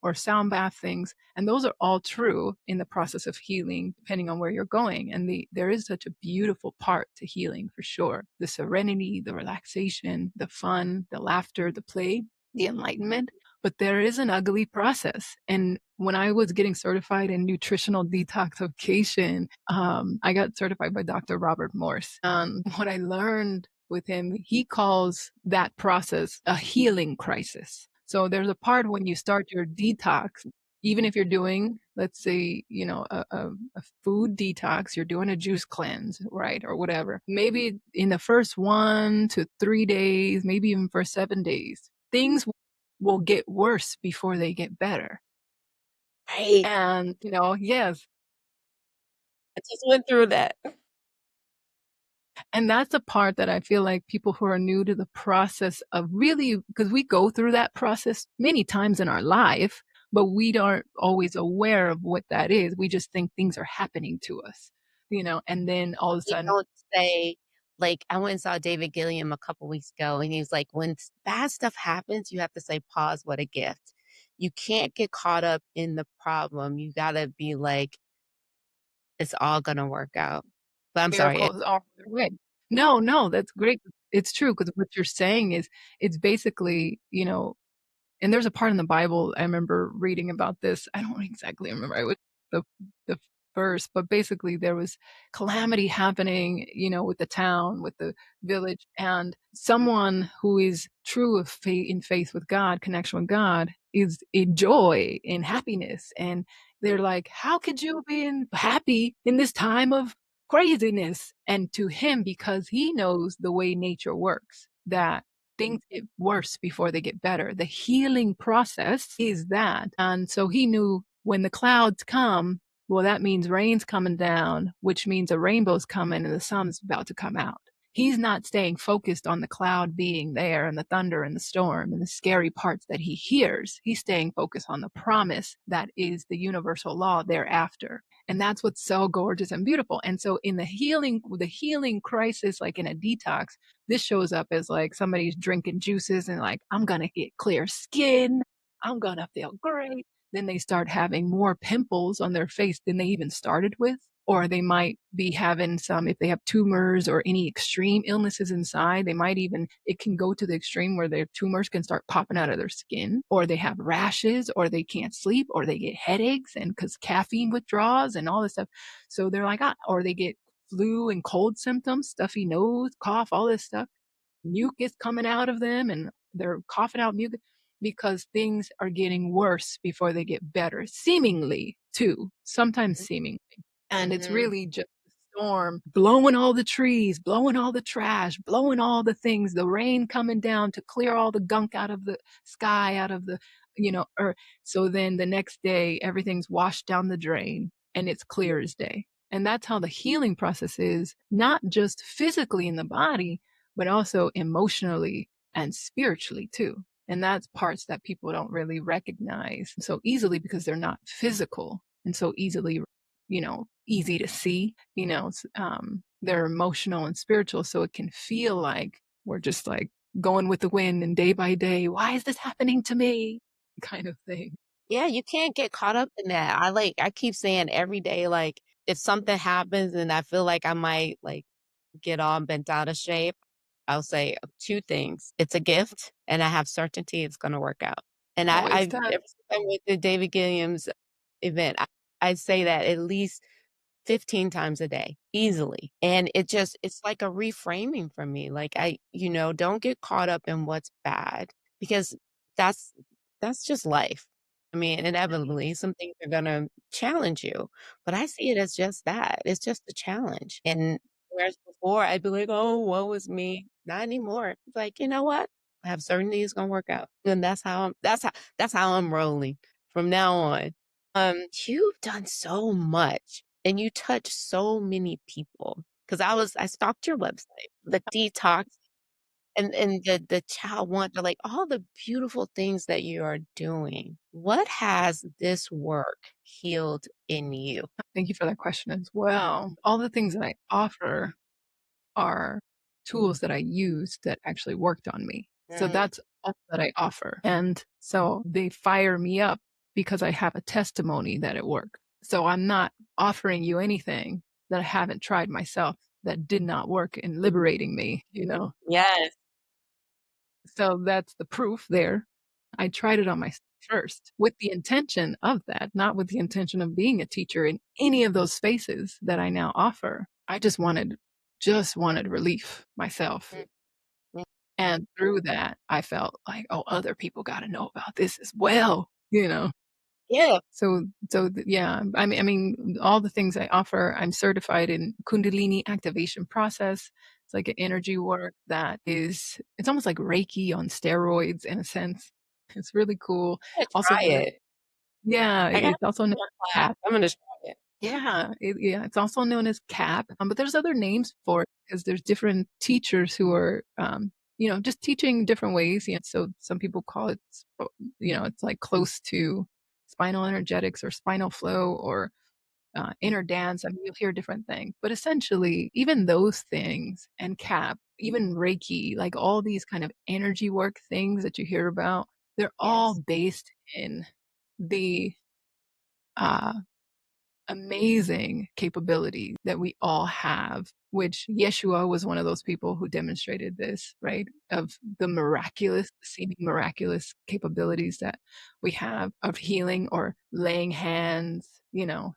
or sound bath things. And those are all true in the process of healing, depending on where you're going. And there is such a beautiful part to healing for sure. The serenity, the relaxation, the fun, the laughter, the play, the enlightenment. But there is an ugly process. And when I was getting certified in nutritional detoxification, I got certified by Dr. Robert Morse. What I learned with him, he calls that process a healing crisis. So there's a part when you start your detox, even if you're doing, let's say, a food detox, you're doing a juice cleanse, right? Or whatever. Maybe in the first 1 to 3 days, maybe even for 7 days, things will get worse before they get better. Right. And, yes, I just went through that. and that's the part that I feel like people who are new to the process of really, because we go through that process many times in our life, but we aren't always aware of what that is. We just think things are happening to us, and then all of a They sudden, don't say like, I went and saw David Gilliam a couple weeks ago, and he was like, "When bad stuff happens, you have to say, 'Pause, what a gift.' You can't get caught up in the problem. You gotta be like, 'It's all gonna work out.'" But I'm sorry. miracles are on their way. No, no, that's great. It's true because what you're saying is it's basically, and there's a part in the Bible I remember reading about this. I don't exactly remember the the verse, but basically there was calamity happening, with the town, with the village, and someone who is true of faith in faith with God, connection with God, is in joy and happiness. And they're like, how could you be happy in this time of craziness? And to him, because he knows the way nature works, that things get worse before they get better. The healing process is that. And so he knew when the clouds come, well, that means rain's coming down, which means a rainbow's coming and the sun's about to come out. He's not staying focused on the cloud being there and the thunder and the storm and the scary parts that he hears. He's staying focused on the promise that is the universal law thereafter. And that's what's so gorgeous and beautiful. And so in the healing crisis, like in a detox, this shows up as like somebody's drinking juices and like, I'm going to get clear skin. I'm going to feel great. Then they start having more pimples on their face than they even started with. Or they might be having some, if they have tumors or any extreme illnesses inside, it can go to the extreme where their tumors can start popping out of their skin, or they have rashes, or they can't sleep, or they get headaches, and because caffeine withdrawals and all this stuff. So they're like, or they get flu and cold symptoms, stuffy nose, cough, all this stuff, mucus coming out of them, and they're coughing out mucus because things are getting worse before they get better, seemingly too, sometimes seemingly. And it's Mhm. really just the storm blowing all the trees, blowing all the trash, blowing all the things, the rain coming down to clear all the gunk out of the sky, out of the, earth. So then the next day, everything's washed down the drain and it's clear as day. And that's how the healing process is, not just physically in the body, but also emotionally and spiritually too. And that's parts that people don't really recognize so easily because they're not physical and so easily, easy to see, they're emotional and spiritual. So it can feel like we're just like going with the wind and day by day, why is this happening to me? Kind of thing. Yeah, you can't get caught up in that. I keep saying every day, like, if something happens and I feel like I might, like, get all bent out of shape, I'll say 2 things. It's a gift, and I have certainty it's gonna work out. And Always I does. ever since I went to David Gilliam's event, I say that at least 15 times a day, easily. And it's like a reframing for me. Like don't get caught up in what's bad because that's that's just life. I mean, inevitably some things are gonna challenge you. But I see it as just that. It's just a challenge. And whereas before I'd be like, oh, woe is me. Not anymore. It's like, you know what? I have certainty it's gonna work out. And that's how I'm rolling from now on. You've done so much and you touch so many people. Because I stalked your website, the detox and the child wonder, like all the beautiful things that you are doing. What has this work healed in you? Thank you for that question as well. All the things that I offer are tools that I used that actually worked on me. So Mm, that's all that I offer. And so they fire me up because I have a testimony that it worked. So I'm not offering you anything that I haven't tried myself that did not work in liberating me. yes. So that's the proof there. I tried it on myself first with the intention of that, not with the intention of being a teacher in any of those spaces that I now offer. I just wanted relief myself. Mm, mm, And through that, I felt like, oh, other people got to know about this as well. yeah. Yeah, I mean, all the things I offer, I'm certified in Kundalini activation process. It's like an energy work it's almost like Reiki on steroids in a sense. It's really cool. I'm gonna Also try known as, it. yeah, I got it's also known more as class. CAP. I'm gonna try it. Yeah, it's also known as CAP, but there's other names for it because there's different teachers who are, just teaching different ways. So some people call it, it's like close to spinal energetics or spinal flow or inner dance. I mean, you'll hear different things, but essentially, even those things and CAP, even Reiki, like all these kind of energy work things that you hear about, they're all Yes. based in the uh, amazing capability that we all have, which Yeshua was one of those people who demonstrated this, right? Of the miraculous, seeming miraculous capabilities that we have of healing or laying hands.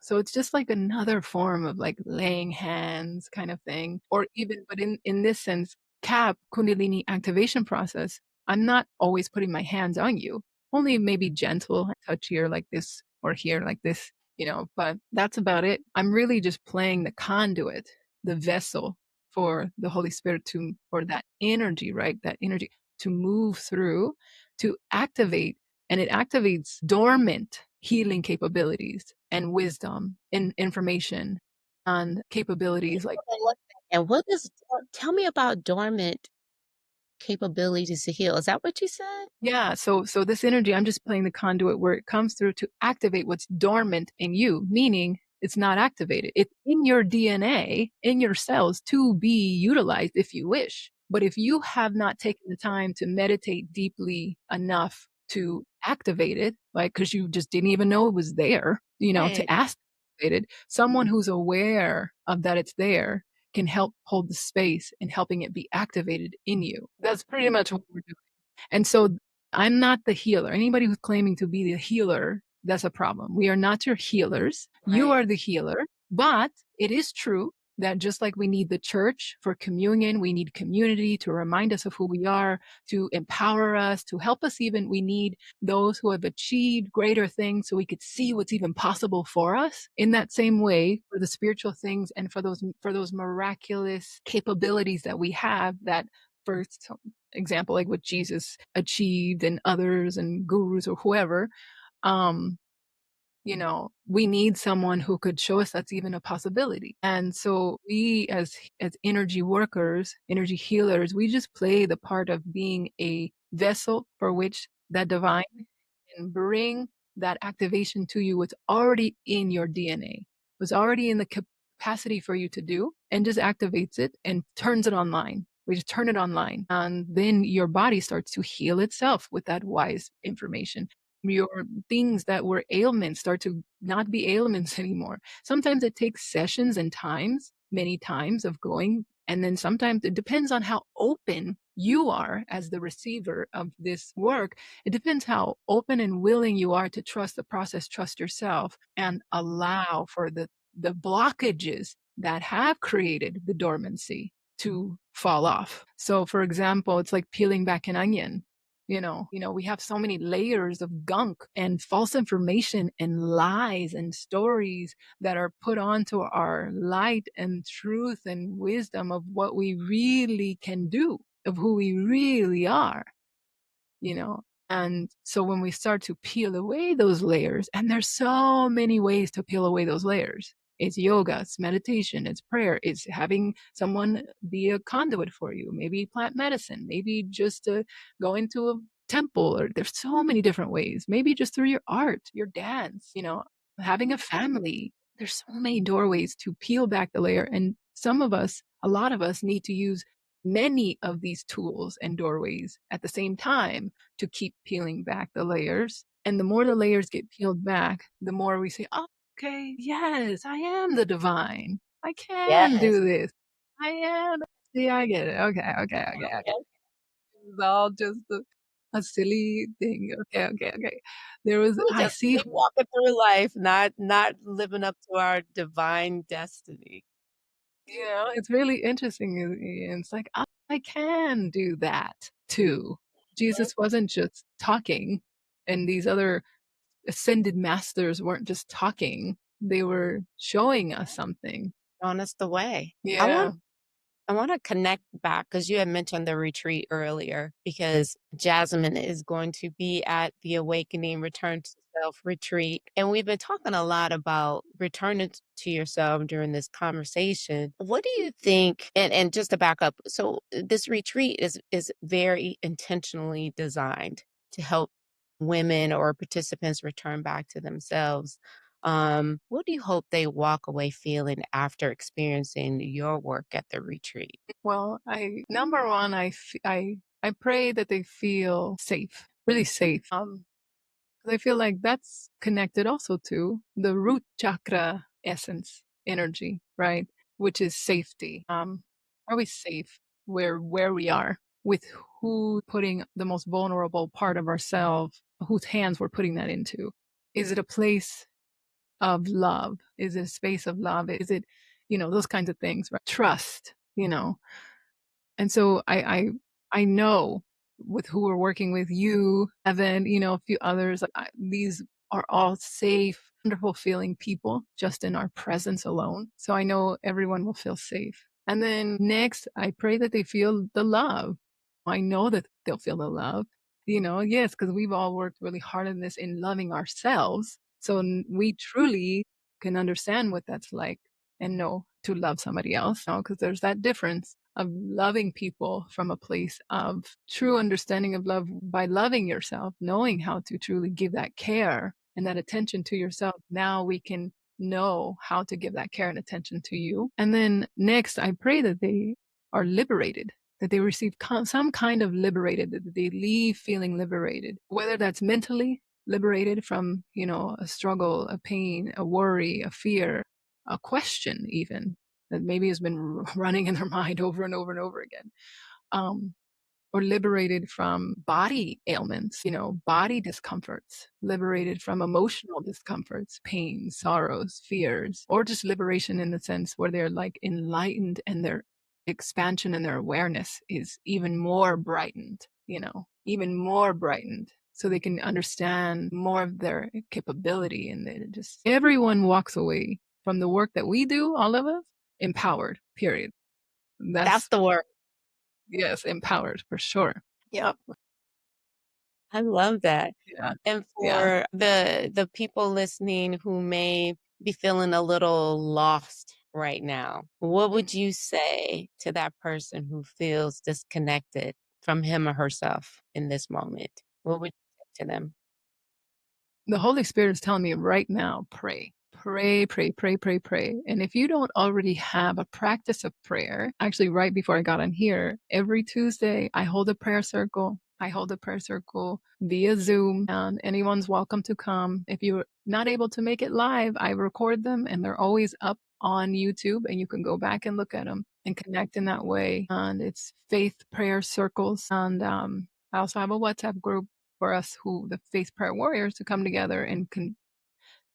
So it's just like another form of like laying hands kind of thing. Or even, but in this sense, CAP, Kundalini activation process, I'm not always putting my hands on you, only maybe gentle, I touch here like this or here like this, but that's about it. I'm really just playing the conduit, the vessel for the Holy Spirit or that energy, right? That energy to move through, to activate, and it activates dormant healing capabilities and wisdom and information and capabilities like, And tell me about dormant capabilities to heal. Is that what you said? yeah, so this energy, I'm just playing the conduit where it comes through to activate what's dormant in you, meaning it's not activated. It's in your DNA, in your cells to be utilized if you wish. But if you have not taken the time to meditate deeply enough to activate it, like because you just didn't even know it was there, Right. to activate it, someone who's aware of that it's there can help hold the space in helping it be activated in you. That's pretty much what we're doing. And so I'm not the healer. Anybody who's claiming to be the healer, that's a problem. We are not your healers. You Right. are the healer. But it is true that just like we need the church for communion, we need community to remind us of who we are, to empower us, to help us even. We need those who have achieved greater things so we could see what's even possible for us. In that same way, for the spiritual things and for those miraculous capabilities that we have that for example, like what Jesus achieved and others and gurus or whoever, um, we need someone who could show us that's even a possibility. And so we as energy workers, energy healers, we just play the part of being a vessel for which that divine can bring that activation to you. What's already in your DNA, was already in the capacity for you to do, and just activates it and turns it online. We just turn it online, and then your body starts to heal itself with that wise information. Your things that were ailments start to not be ailments anymore. Sometimes it takes sessions and times, many times of going, and then sometimes it depends on how open you are as the receiver of this work. It depends how open and willing you are to trust the process, trust yourself, and allow for the blockages that have created the dormancy to fall off. So for example, it's like peeling back an onion. We have so many layers of gunk and false information and lies and stories that are put onto our light and truth and wisdom of what we really can do, of who we really are, you know. And so when we start to peel away those layers, and there's so many ways to peel away those layers. It's yoga, it's meditation, it's prayer, it's having someone be a conduit for you, maybe plant medicine, maybe just to go into a temple, or there's so many different ways, maybe just through your art, your dance, having a family. There's so many doorways to peel back the layer. And a lot of us need to use many of these tools and doorways at the same time to keep peeling back the layers. And the more the layers get peeled back, the more we say, oh, okay, yes, I am the divine. I can Yes. do this. I am. See, I get it. Okay, okay, okay, okay. Yes. It's all just a silly thing. Okay, okay, okay. There was, We're I just see. sleepwalking through life, not living up to our divine destiny. It's really interesting. It's like, I can do that too. Jesus wasn't just talking, and these other ascended masters weren't just talking, they were showing us something. On us the way. Yeah. I want to connect back because you had mentioned the retreat earlier, because Jasmine is going to be at the Awakening Return to Self retreat. And we've been talking a lot about returning to yourself during this conversation. What do you think? And just to back up, so this retreat is very intentionally designed to help women or participants return back to themselves. What do you hope they walk away feeling after experiencing your work at the retreat? Well, number one, I pray that they feel safe, really safe. 'Cause I feel like that's connected also to the root chakra essence energy, right? Which is safety. Are we safe where we are with who putting the most vulnerable part of ourselves, whose hands we're putting that into? Is it a place of love? Is it a space of love? Is it, those kinds of things, right? Trust, and so I know with who we're working with, you, Evan, a few others, like these are all safe, wonderful feeling people just in our presence alone. So I know everyone will feel safe. And then next, I pray that they feel the love. I know that they'll feel the love, yes, because we've all worked really hard on this in loving ourselves. So we truly can understand what that's like and know to love somebody else, because there's that difference of loving people from a place of true understanding of love by loving yourself, knowing how to truly give that care and that attention to yourself. Now we can know how to give that care and attention to you. And then next, I pray that they are liberated, that they receive some kind of liberated, that they leave feeling liberated, whether that's mentally liberated from, a struggle, a pain, a worry, a fear, a question even that maybe has been running in their mind over and over and over again. Or liberated from body ailments, body discomforts, liberated from emotional discomforts, pain, sorrows, fears, or just liberation in the sense where they're like enlightened and their expansion and their awareness is even more brightened, even more brightened. So they can understand more of their capability, and they just everyone walks away from the work that we do, all of us, empowered, period. That's That's, the word. yes, empowered for sure. Yep. I love that. Yeah. And Yeah. for the people listening who may be feeling a little lost right now, what would you say to that person who feels disconnected from him or herself in this moment? What would you say to them? The Holy Spirit is telling me right now, pray. Pray, pray, pray, pray, pray. And if you don't already have a practice of prayer, actually, right before I got on here, every Tuesday, I hold a prayer circle. I hold a prayer circle via Zoom, and anyone's welcome to come. If you're not able to make it live, I record them and they're always up on YouTube, and you can go back and look at them and connect in that way. And it's faith prayer circles. And I also have a WhatsApp group for us who the faith prayer warriors to come together and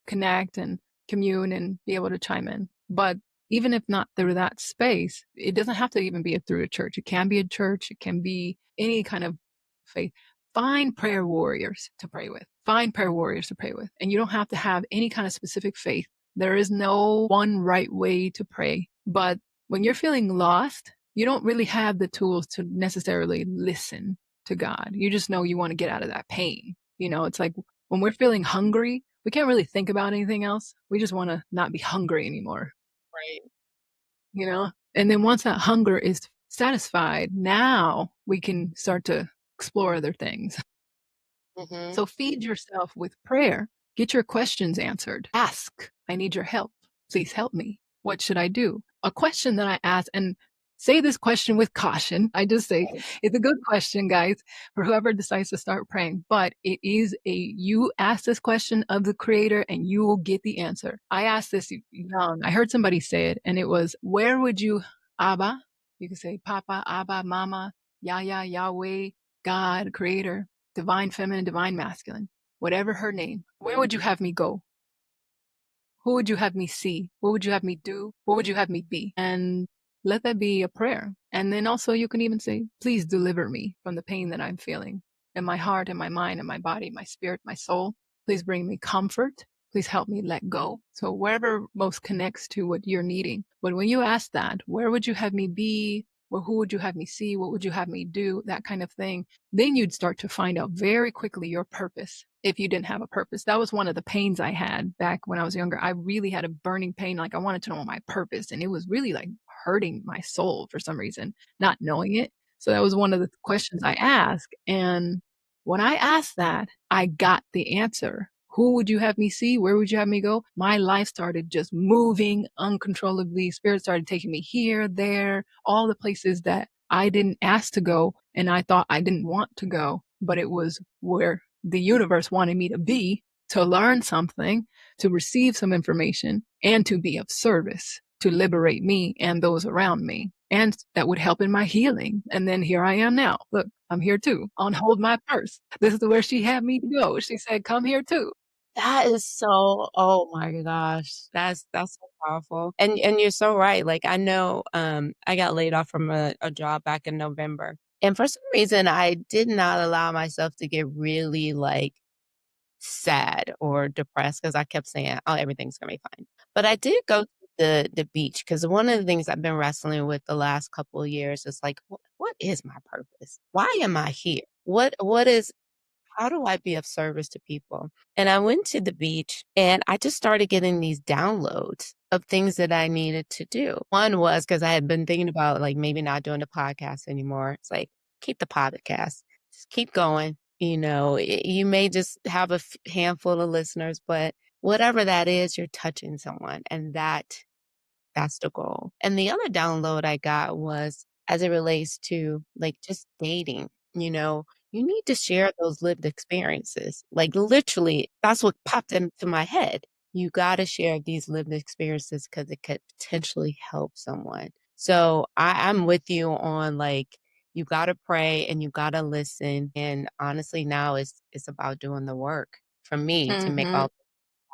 connect and commune and be able to chime in. But even if not through that space, it doesn't have to even be through a church. It can be a church. It can be any kind of faith. Find prayer warriors to pray with. Find prayer warriors to pray with. And you don't have to have any kind of specific faith. There is no one right way to pray. But when you're feeling lost, you don't really have the tools to necessarily listen to God. You just know you want to get out of that pain. It's like when we're feeling hungry, we can't really think about anything else. We just want to not be hungry anymore, Right. you know? And then once that hunger is satisfied, now we can start to explore other things. Hmm. So feed yourself with prayer. Get your questions answered. Ask, I need your help. Please help me. What should I do? A question that I ask, and say this question with caution. I just say it's a good question, guys, for whoever decides to start praying. But it is you ask this question of the creator and you will get the answer. I asked this young. I heard somebody say it, and it was, where would you, Abba? You can say Papa, Abba, Mama, Yahya, Yahweh, God, creator, divine feminine, divine masculine, whatever her name, where would you have me go? Who would you have me see? What would you have me do? What would you have me be? And let that be a prayer. And then also you can even say, please deliver me from the pain that I'm feeling in my heart, in my mind, in my body, my spirit, my soul. Please bring me comfort. Please help me let go. So wherever most connects to what you're needing. But when you ask that, where would you have me be? Or who would you have me see? What would you have me do? That kind of thing. Then you'd start to find out very quickly your purpose if you didn't have a purpose. That was one of the pains I had back when I was younger. I really had a burning pain. Like I wanted to know my purpose. And it was really like hurting my soul for some reason, not knowing it. So that was one of the questions I asked. And when I asked that, I got the answer. Who would you have me see? Where would you have me go? My life started just moving uncontrollably. Spirit started taking me here, there, all the places that I didn't ask to go and I thought I didn't want to go, but it was where the universe wanted me to be, to learn something, to receive some information, and to be of service, to liberate me and those around me. And that would help in my healing. And then here I am now. Look, I'm here too. On Hold My Purse. This is where she had me to go. She said, come here too. That is so, oh my gosh. That's so powerful. And you're so right. Like I know I got laid off from a job back in November. And for some reason I did not allow myself to get really like sad or depressed because I kept saying, "Oh, everything's gonna be fine." But I did go to the beach because one of the things I've been wrestling with the last couple of years is like, what is my purpose? Why am I here? What is how do I be of service to people? And I went to the beach and I just started getting these downloads of things that I needed to do. One was because I had been thinking about like maybe not doing the podcast anymore. It's like, keep the podcast, just keep going. You may just have a handful of listeners, but whatever that is, you're touching someone. And that's the goal. And the other download I got was as it relates to like just dating, you need to share those lived experiences. Like literally, that's what popped into my head. You got to share these lived experiences because it could potentially help someone. So I'm with you on like, you got to pray and you got to listen. And honestly, now it's about doing the work for me to make Mm-hmm. all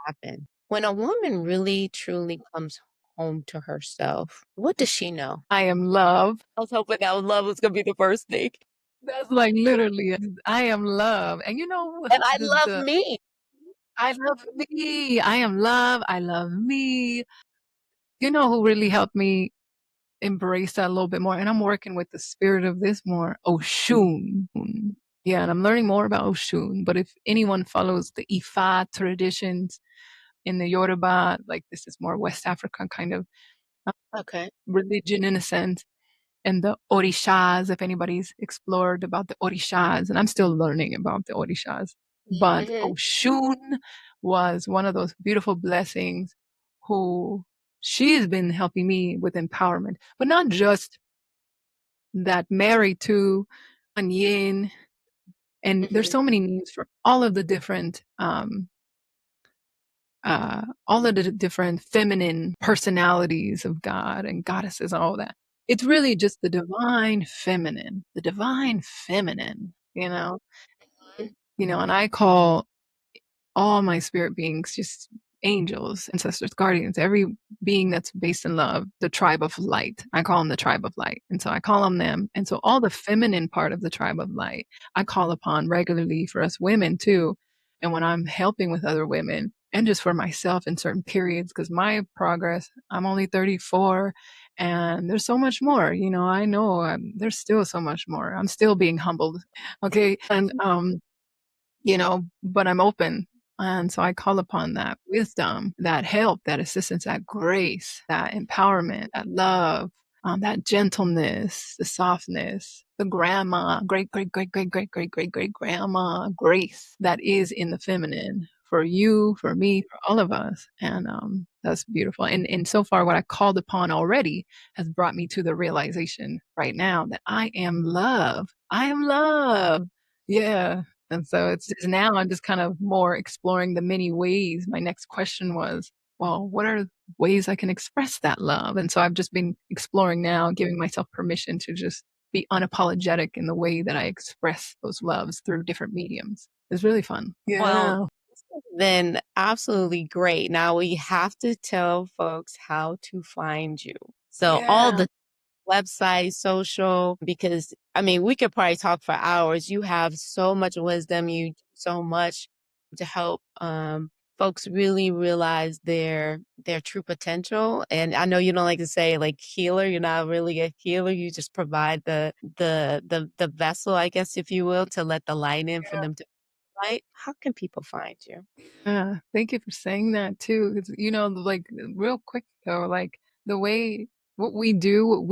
happen. When a woman really truly comes home to herself, what does she know? I am love. I was hoping that love was gonna be the first thing. That's like literally, I am love. And And I love the me. I love me. I am love. I love me. You know who really helped me embrace that a little bit more? And I'm working with the spirit of this more. Oshun. Yeah, and I'm learning more about Oshun. But if anyone follows the Ifa traditions in the Yoruba, like this is more West Africa kind of Okay. religion in a sense, and the Orishas, if anybody's explored about the Orishas, and I'm still learning about the Orishas. But Mhm. Oshun was one of those beautiful blessings who she's been helping me with empowerment, but not just that, married to an yin. And there's Mhm. so many names for all of the different feminine personalities of God and goddesses and all that. It's really just the divine feminine, and I call all my spirit beings just angels, ancestors, guardians, every being that's based in love, the tribe of light. I call them the tribe of light. And so I call them them. And so all the feminine part of the tribe of light, I call upon regularly for us women too. And when I'm helping with other women and just for myself in certain periods, because my progress, I'm only 34 and there's so much more, I know there's still so much more. I'm still being humbled. Okay. But I'm open. And so I call upon that wisdom, that help, that assistance, that grace, that empowerment, that love, that gentleness, the softness, the grandma, great, great, great, great, great, great, great, great grandma grace that is in the feminine for you, for me, for all of us. And that's beautiful. And so far, what I called upon already has brought me to the realization right now that I am love. I am love. Yeah. And so it's just now I'm just kind of more exploring the many ways. My next question was, well, what are ways I can express that love? And so I've just been exploring now, giving myself permission to just be unapologetic in the way that I express those loves through different mediums. It's really fun. Well, Yeah. this has been absolutely great. Now we have to tell folks how to find you. So all Yeah. the website, social, because I mean, we could probably talk for hours. You have so much wisdom, you do so much to help folks really realize their true potential. And I know you don't like to say like healer, you're not really a healer. You just provide the vessel, I guess, if you will, to let the light in for them to light. How can people find you? Yeah, thank you for saying that too. 'Cause, like real quick though, like the way what we do,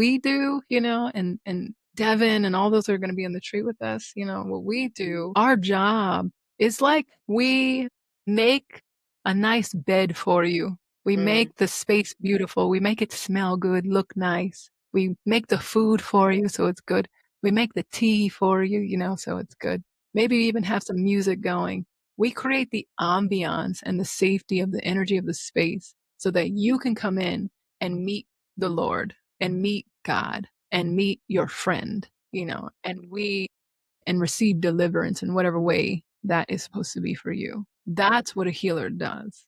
and Devin and all those are going to be on the tree with us, what we do, our job is like we make a nice bed for you. We Mm, make the space beautiful. We make it smell good, look nice. We make the food for you so it's good. We make the tea for you, so it's good. Maybe even have some music going. We create the ambiance and the safety of the energy of the space so that you can come in and meet the Lord and meet God and meet your friend, and receive deliverance in whatever way that is supposed to be for you. That's what a healer does.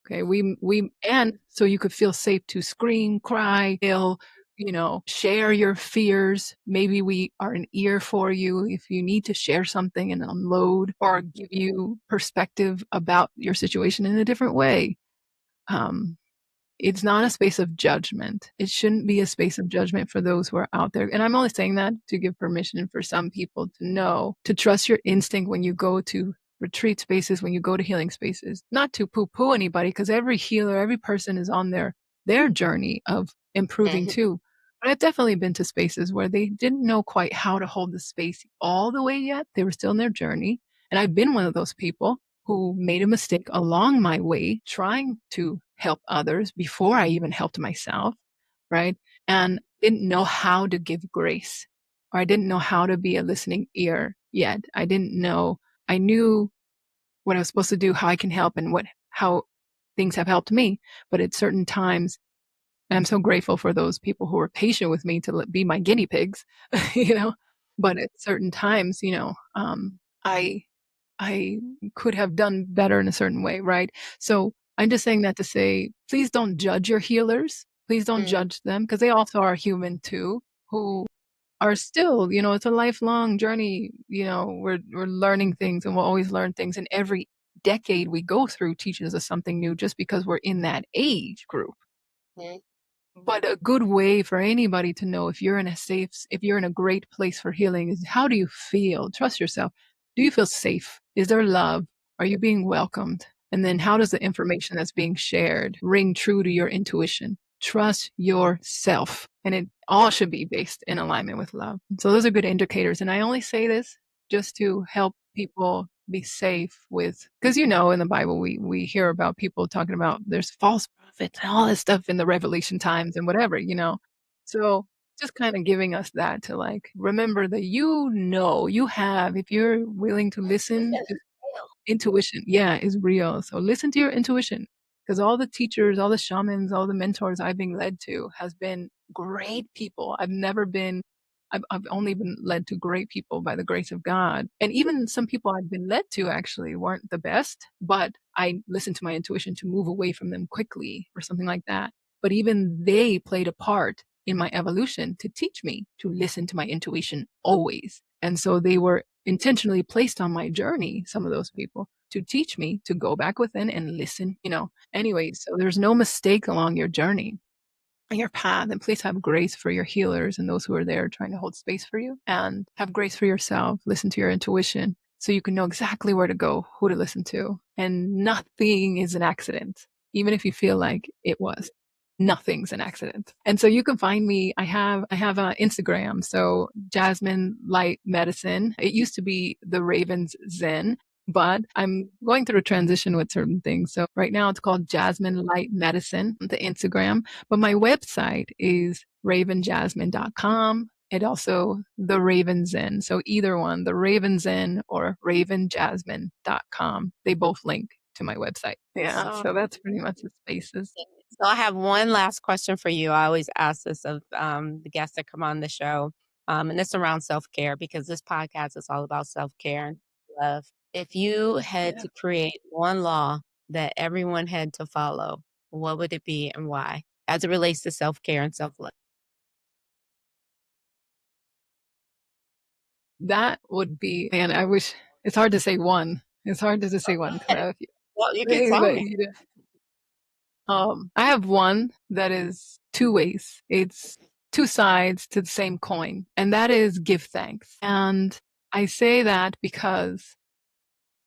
Okay, and so you could feel safe to scream, cry, ill, share your fears. Maybe we are an ear for you if you need to share something and unload or give you perspective about your situation in a different way. Um, it's not a space of judgment. It shouldn't be a space of judgment for those who are out there. And I'm only saying that to give permission for some people to know, to trust your instinct when you go to retreat spaces, when you go to healing spaces, not to poo poo anybody, because every healer, every person is on their journey of improving mhm, too. But I've definitely been to spaces where they didn't know quite how to hold the space all the way yet. They were still in their journey. And I've been one of those people who made a mistake along my way trying to help others before I even helped myself, right? And didn't know how to give grace, or I didn't know how to be a listening ear yet. I knew what I was supposed to do, how I can help, and how things have helped me. But at certain times, and I'm so grateful for those people who were patient with me to be my guinea pigs, you know. But at certain times, I could have done better in a certain way, right? So I'm just saying that to say, please don't judge your healers. Please don't mm, judge them because they also are human too, who are still, it's a lifelong journey. We're learning things and we'll always learn things. And every decade we go through teaches us something new just because we're in that age group. mm. But a good way for anybody to know if you're in a great place for healing is, how do you feel? Trust yourself. Do you feel safe? Is there love? Are you being welcomed? And then how does the information that's being shared ring true to your intuition? Trust yourself. And it all should be based in alignment with love. So those are good indicators. And I only say this just to help people be safe with, because in the Bible we hear about people talking about there's false prophets and all this stuff in the Revelation times and whatever. So just kind of giving us that to like remember that you have, if you're willing to listen, intuition, yeah, is real. So listen to your intuition, because all the teachers, all the shamans, all the mentors I've been led to has been great people. I've only been led to great people by the grace of God. And even some people I've been led to actually weren't the best, but I listened to my intuition to move away from them quickly or something like that. But even they played a part in my evolution to teach me to listen to my intuition always. And so they were intentionally placed on my journey, some of those people, to teach me to go back within and listen. Anyway, so there's no mistake along your journey, your path. And please have grace for your healers and those who are there trying to hold space for you, and have grace for yourself. Listen to your intuition so you can know exactly where to go, who to listen to. And nothing is an accident, even if you feel like it was. Nothing's an accident. And so you can find me. I have Instagram. So Jasmine Light Medicine. It used to be the Ravens Zen, but I'm going through a transition with certain things. So right now it's called Jasmine Light Medicine, the Instagram. But my website is ravenjasmine.com. And also the Raven Zen. So either one, the Raven Zen or ravenjasmine.com. They both link to my website. Yeah. So that's pretty much the spaces. So I have one last question for you. I always ask this of the guests that come on the show, and it's around self care because this podcast is all about self care and love. If you had Yeah. to create one law that everyone had to follow, what would it be and why, as it relates to self care and self love? That would be, and I wish it's hard to say one. It's hard to just say one because I have a few. Well, you can tell me. I have one that is two ways. It's two sides to the same coin, and that is give thanks. And I say that because,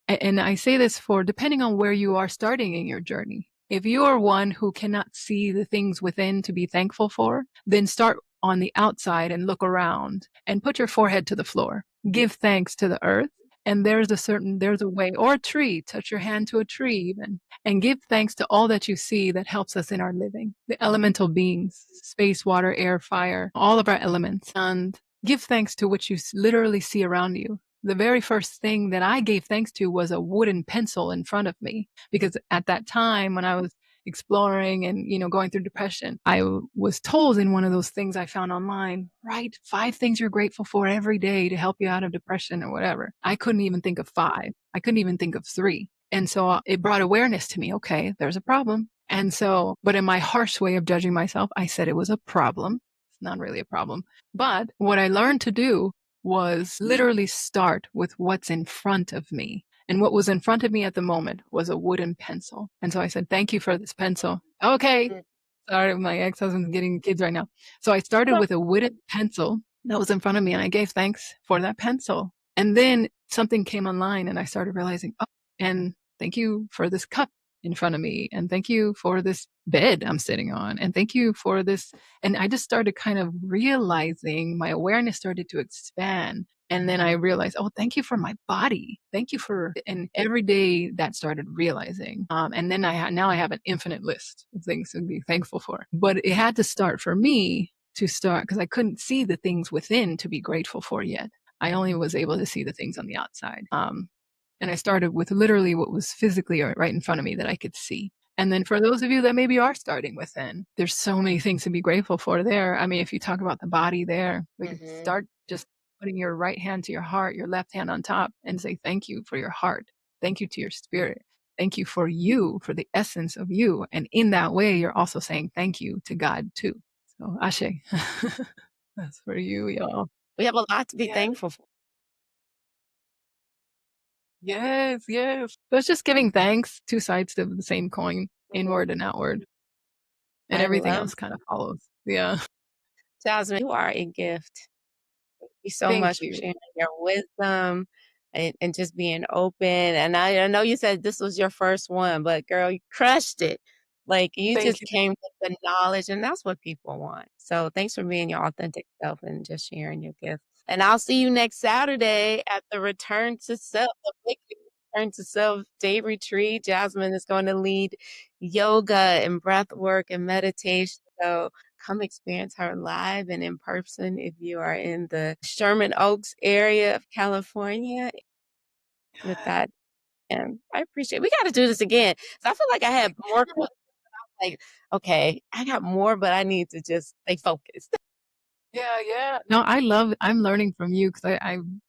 and I say this for depending on where you are starting in your journey. If you are one who cannot see the things within to be thankful for, then start on the outside and look around and put your forehead to the floor. Give thanks to the earth. And there's a way, or a tree, touch your hand to a tree even, and give thanks to all that you see that helps us in our living. The elemental beings, space, water, air, fire, all of our elements. And give thanks to what you literally see around you. The very first thing that I gave thanks to was a wooden pencil in front of me, because at that time when I was exploring and going through depression, I was told in one of those things I found online, write 5 things you're grateful for every day to help you out of depression or whatever. I couldn't even think of 5. I couldn't even think of 3. And so it brought awareness to me. Okay, there's a problem. And so, but in my harsh way of judging myself, I said it was a problem. It's not really a problem. But what I learned to do was literally start with what's in front of me. And what was in front of me at the moment was a wooden pencil. And so I said, thank you for this pencil. Okay. Sorry, my ex-husband's getting kids right now. So I started with a wooden pencil that was in front of me, and I gave thanks for that pencil. And then something came online and I started realizing, oh, and thank you for this cup in front of me. And thank you for this bed I'm sitting on. And thank you for this. And I just started kind of realizing, my awareness started to expand. And then I realized, oh, thank you for my body. Thank you for, and every day that started realizing. And then now I have an infinite list of things to be thankful for. But it had to start for me to start, because I couldn't see the things within to be grateful for yet. I only was able to see the things on the outside. And I started with literally what was physically right in front of me that I could see. And then for those of you that maybe are starting within, there's so many things to be grateful for there. I mean, if you talk about the body there, we could start just putting your right hand to your heart, your left hand on top, and say, thank you for your heart. Thank you to your spirit. Thank you for you, for the essence of you. And in that way, you're also saying thank you to God too. So, Ashe, that's for you, y'all. We have a lot to be thankful for. Yes, yes. So it's just giving thanks, two sides to the same coin, inward and outward. and I everything love else kind of follows. Yeah. Jasmine. You are a gift. You so Thank much for you. sharing your wisdom and just being open. And I know you said this was your first one, but girl, you crushed it. Like you Thank just you. came with the knowledge, and that's what people want. So thanks for being your authentic self and just sharing your gift. And I'll see you next Saturday at the the big Return to Self Day Retreat. Jasmine is going to lead yoga and breath work and meditation. So come experience her live and in person if you are in the Sherman Oaks area of California. With that, and I appreciate we got to do this again. So I feel like I had more questions. Like, okay, I got more, but I need to just stay focused. Yeah, yeah. No, I'm learning from you because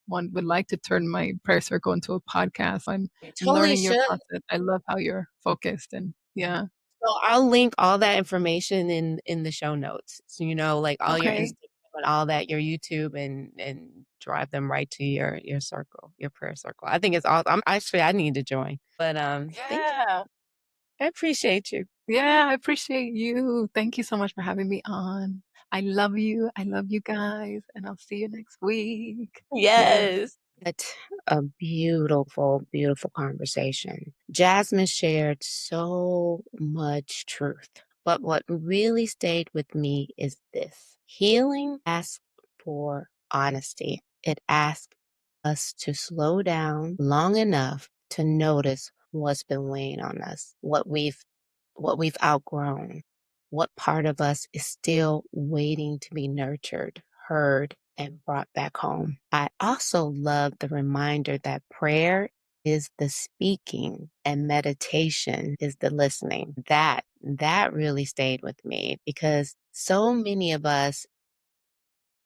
would like to turn my prayer circle into a podcast. You I'm totally learning your should. process. I love how you're focused and yeah. So I'll link all that information in the show notes. So like all your Okay. Instagram and all that, your YouTube, and drive them right to your circle, your prayer circle. I think it's awesome. I need to join. But thank you. Yeah. I appreciate you. Yeah, I appreciate you. Thank you so much for having me on. I love you. I love you guys, and I'll see you next week. Yes. Yes. What a beautiful, beautiful conversation. Jasmine shared so much truth. But what really stayed with me is this: healing asks for honesty. It asks us to slow down long enough to notice what's been weighing on us, what we've outgrown, what part of us is still waiting to be nurtured, heard, and brought back home. I also love the reminder that prayer is the speaking and meditation is the listening. That really stayed with me because so many of us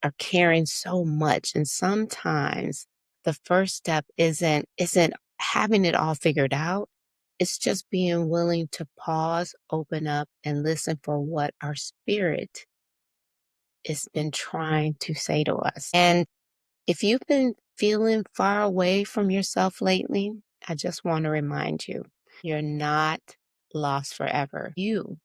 are carrying so much, and sometimes the first step isn't having it all figured out. It's just being willing to pause, open up, and listen for what our spirit has been trying to say to us. And if you've been feeling far away from yourself lately, I just want to remind you, you're not lost forever. You,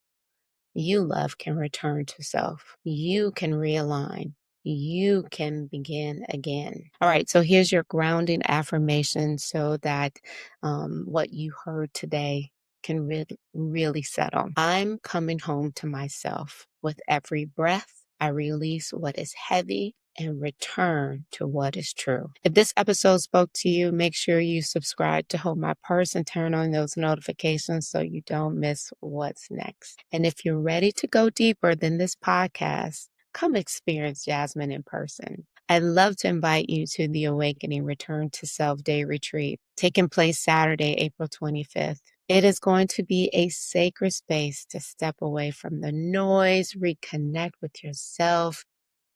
love, can return to self. You can realign. You can begin again. All right, so here's your grounding affirmation so that what you heard today can really settle. I'm coming home to myself. With every breath, I release what is heavy and return to what is true. If this episode spoke to you, make sure you subscribe to Hold My Purse and turn on those notifications so you don't miss what's next. And if you're ready to go deeper than this podcast, come experience Jasmine in person. I'd love to invite you to the Awakening Return to Self Day Retreat, taking place Saturday, April 25th. It is going to be a sacred space to step away from the noise, reconnect with yourself,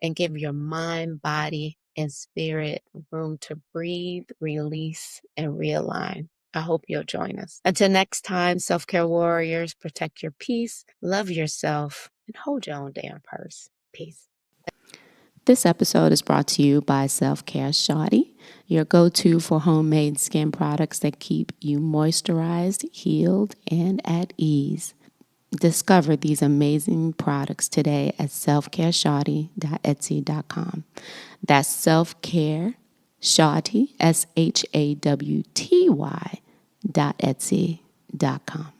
and give your mind, body, and spirit room to breathe, release, and realign. I hope you'll join us. Until next time, self care warriors, protect your peace, love yourself, and hold your own damn purse. Peace. This episode is brought to you by Self Care Shoddy, your go to for homemade skin products that keep you moisturized, healed, and at ease. Discover these amazing products today at selfcareshawty.etsy.com. That's selfcare shawty, SHAWTY.etsy.com.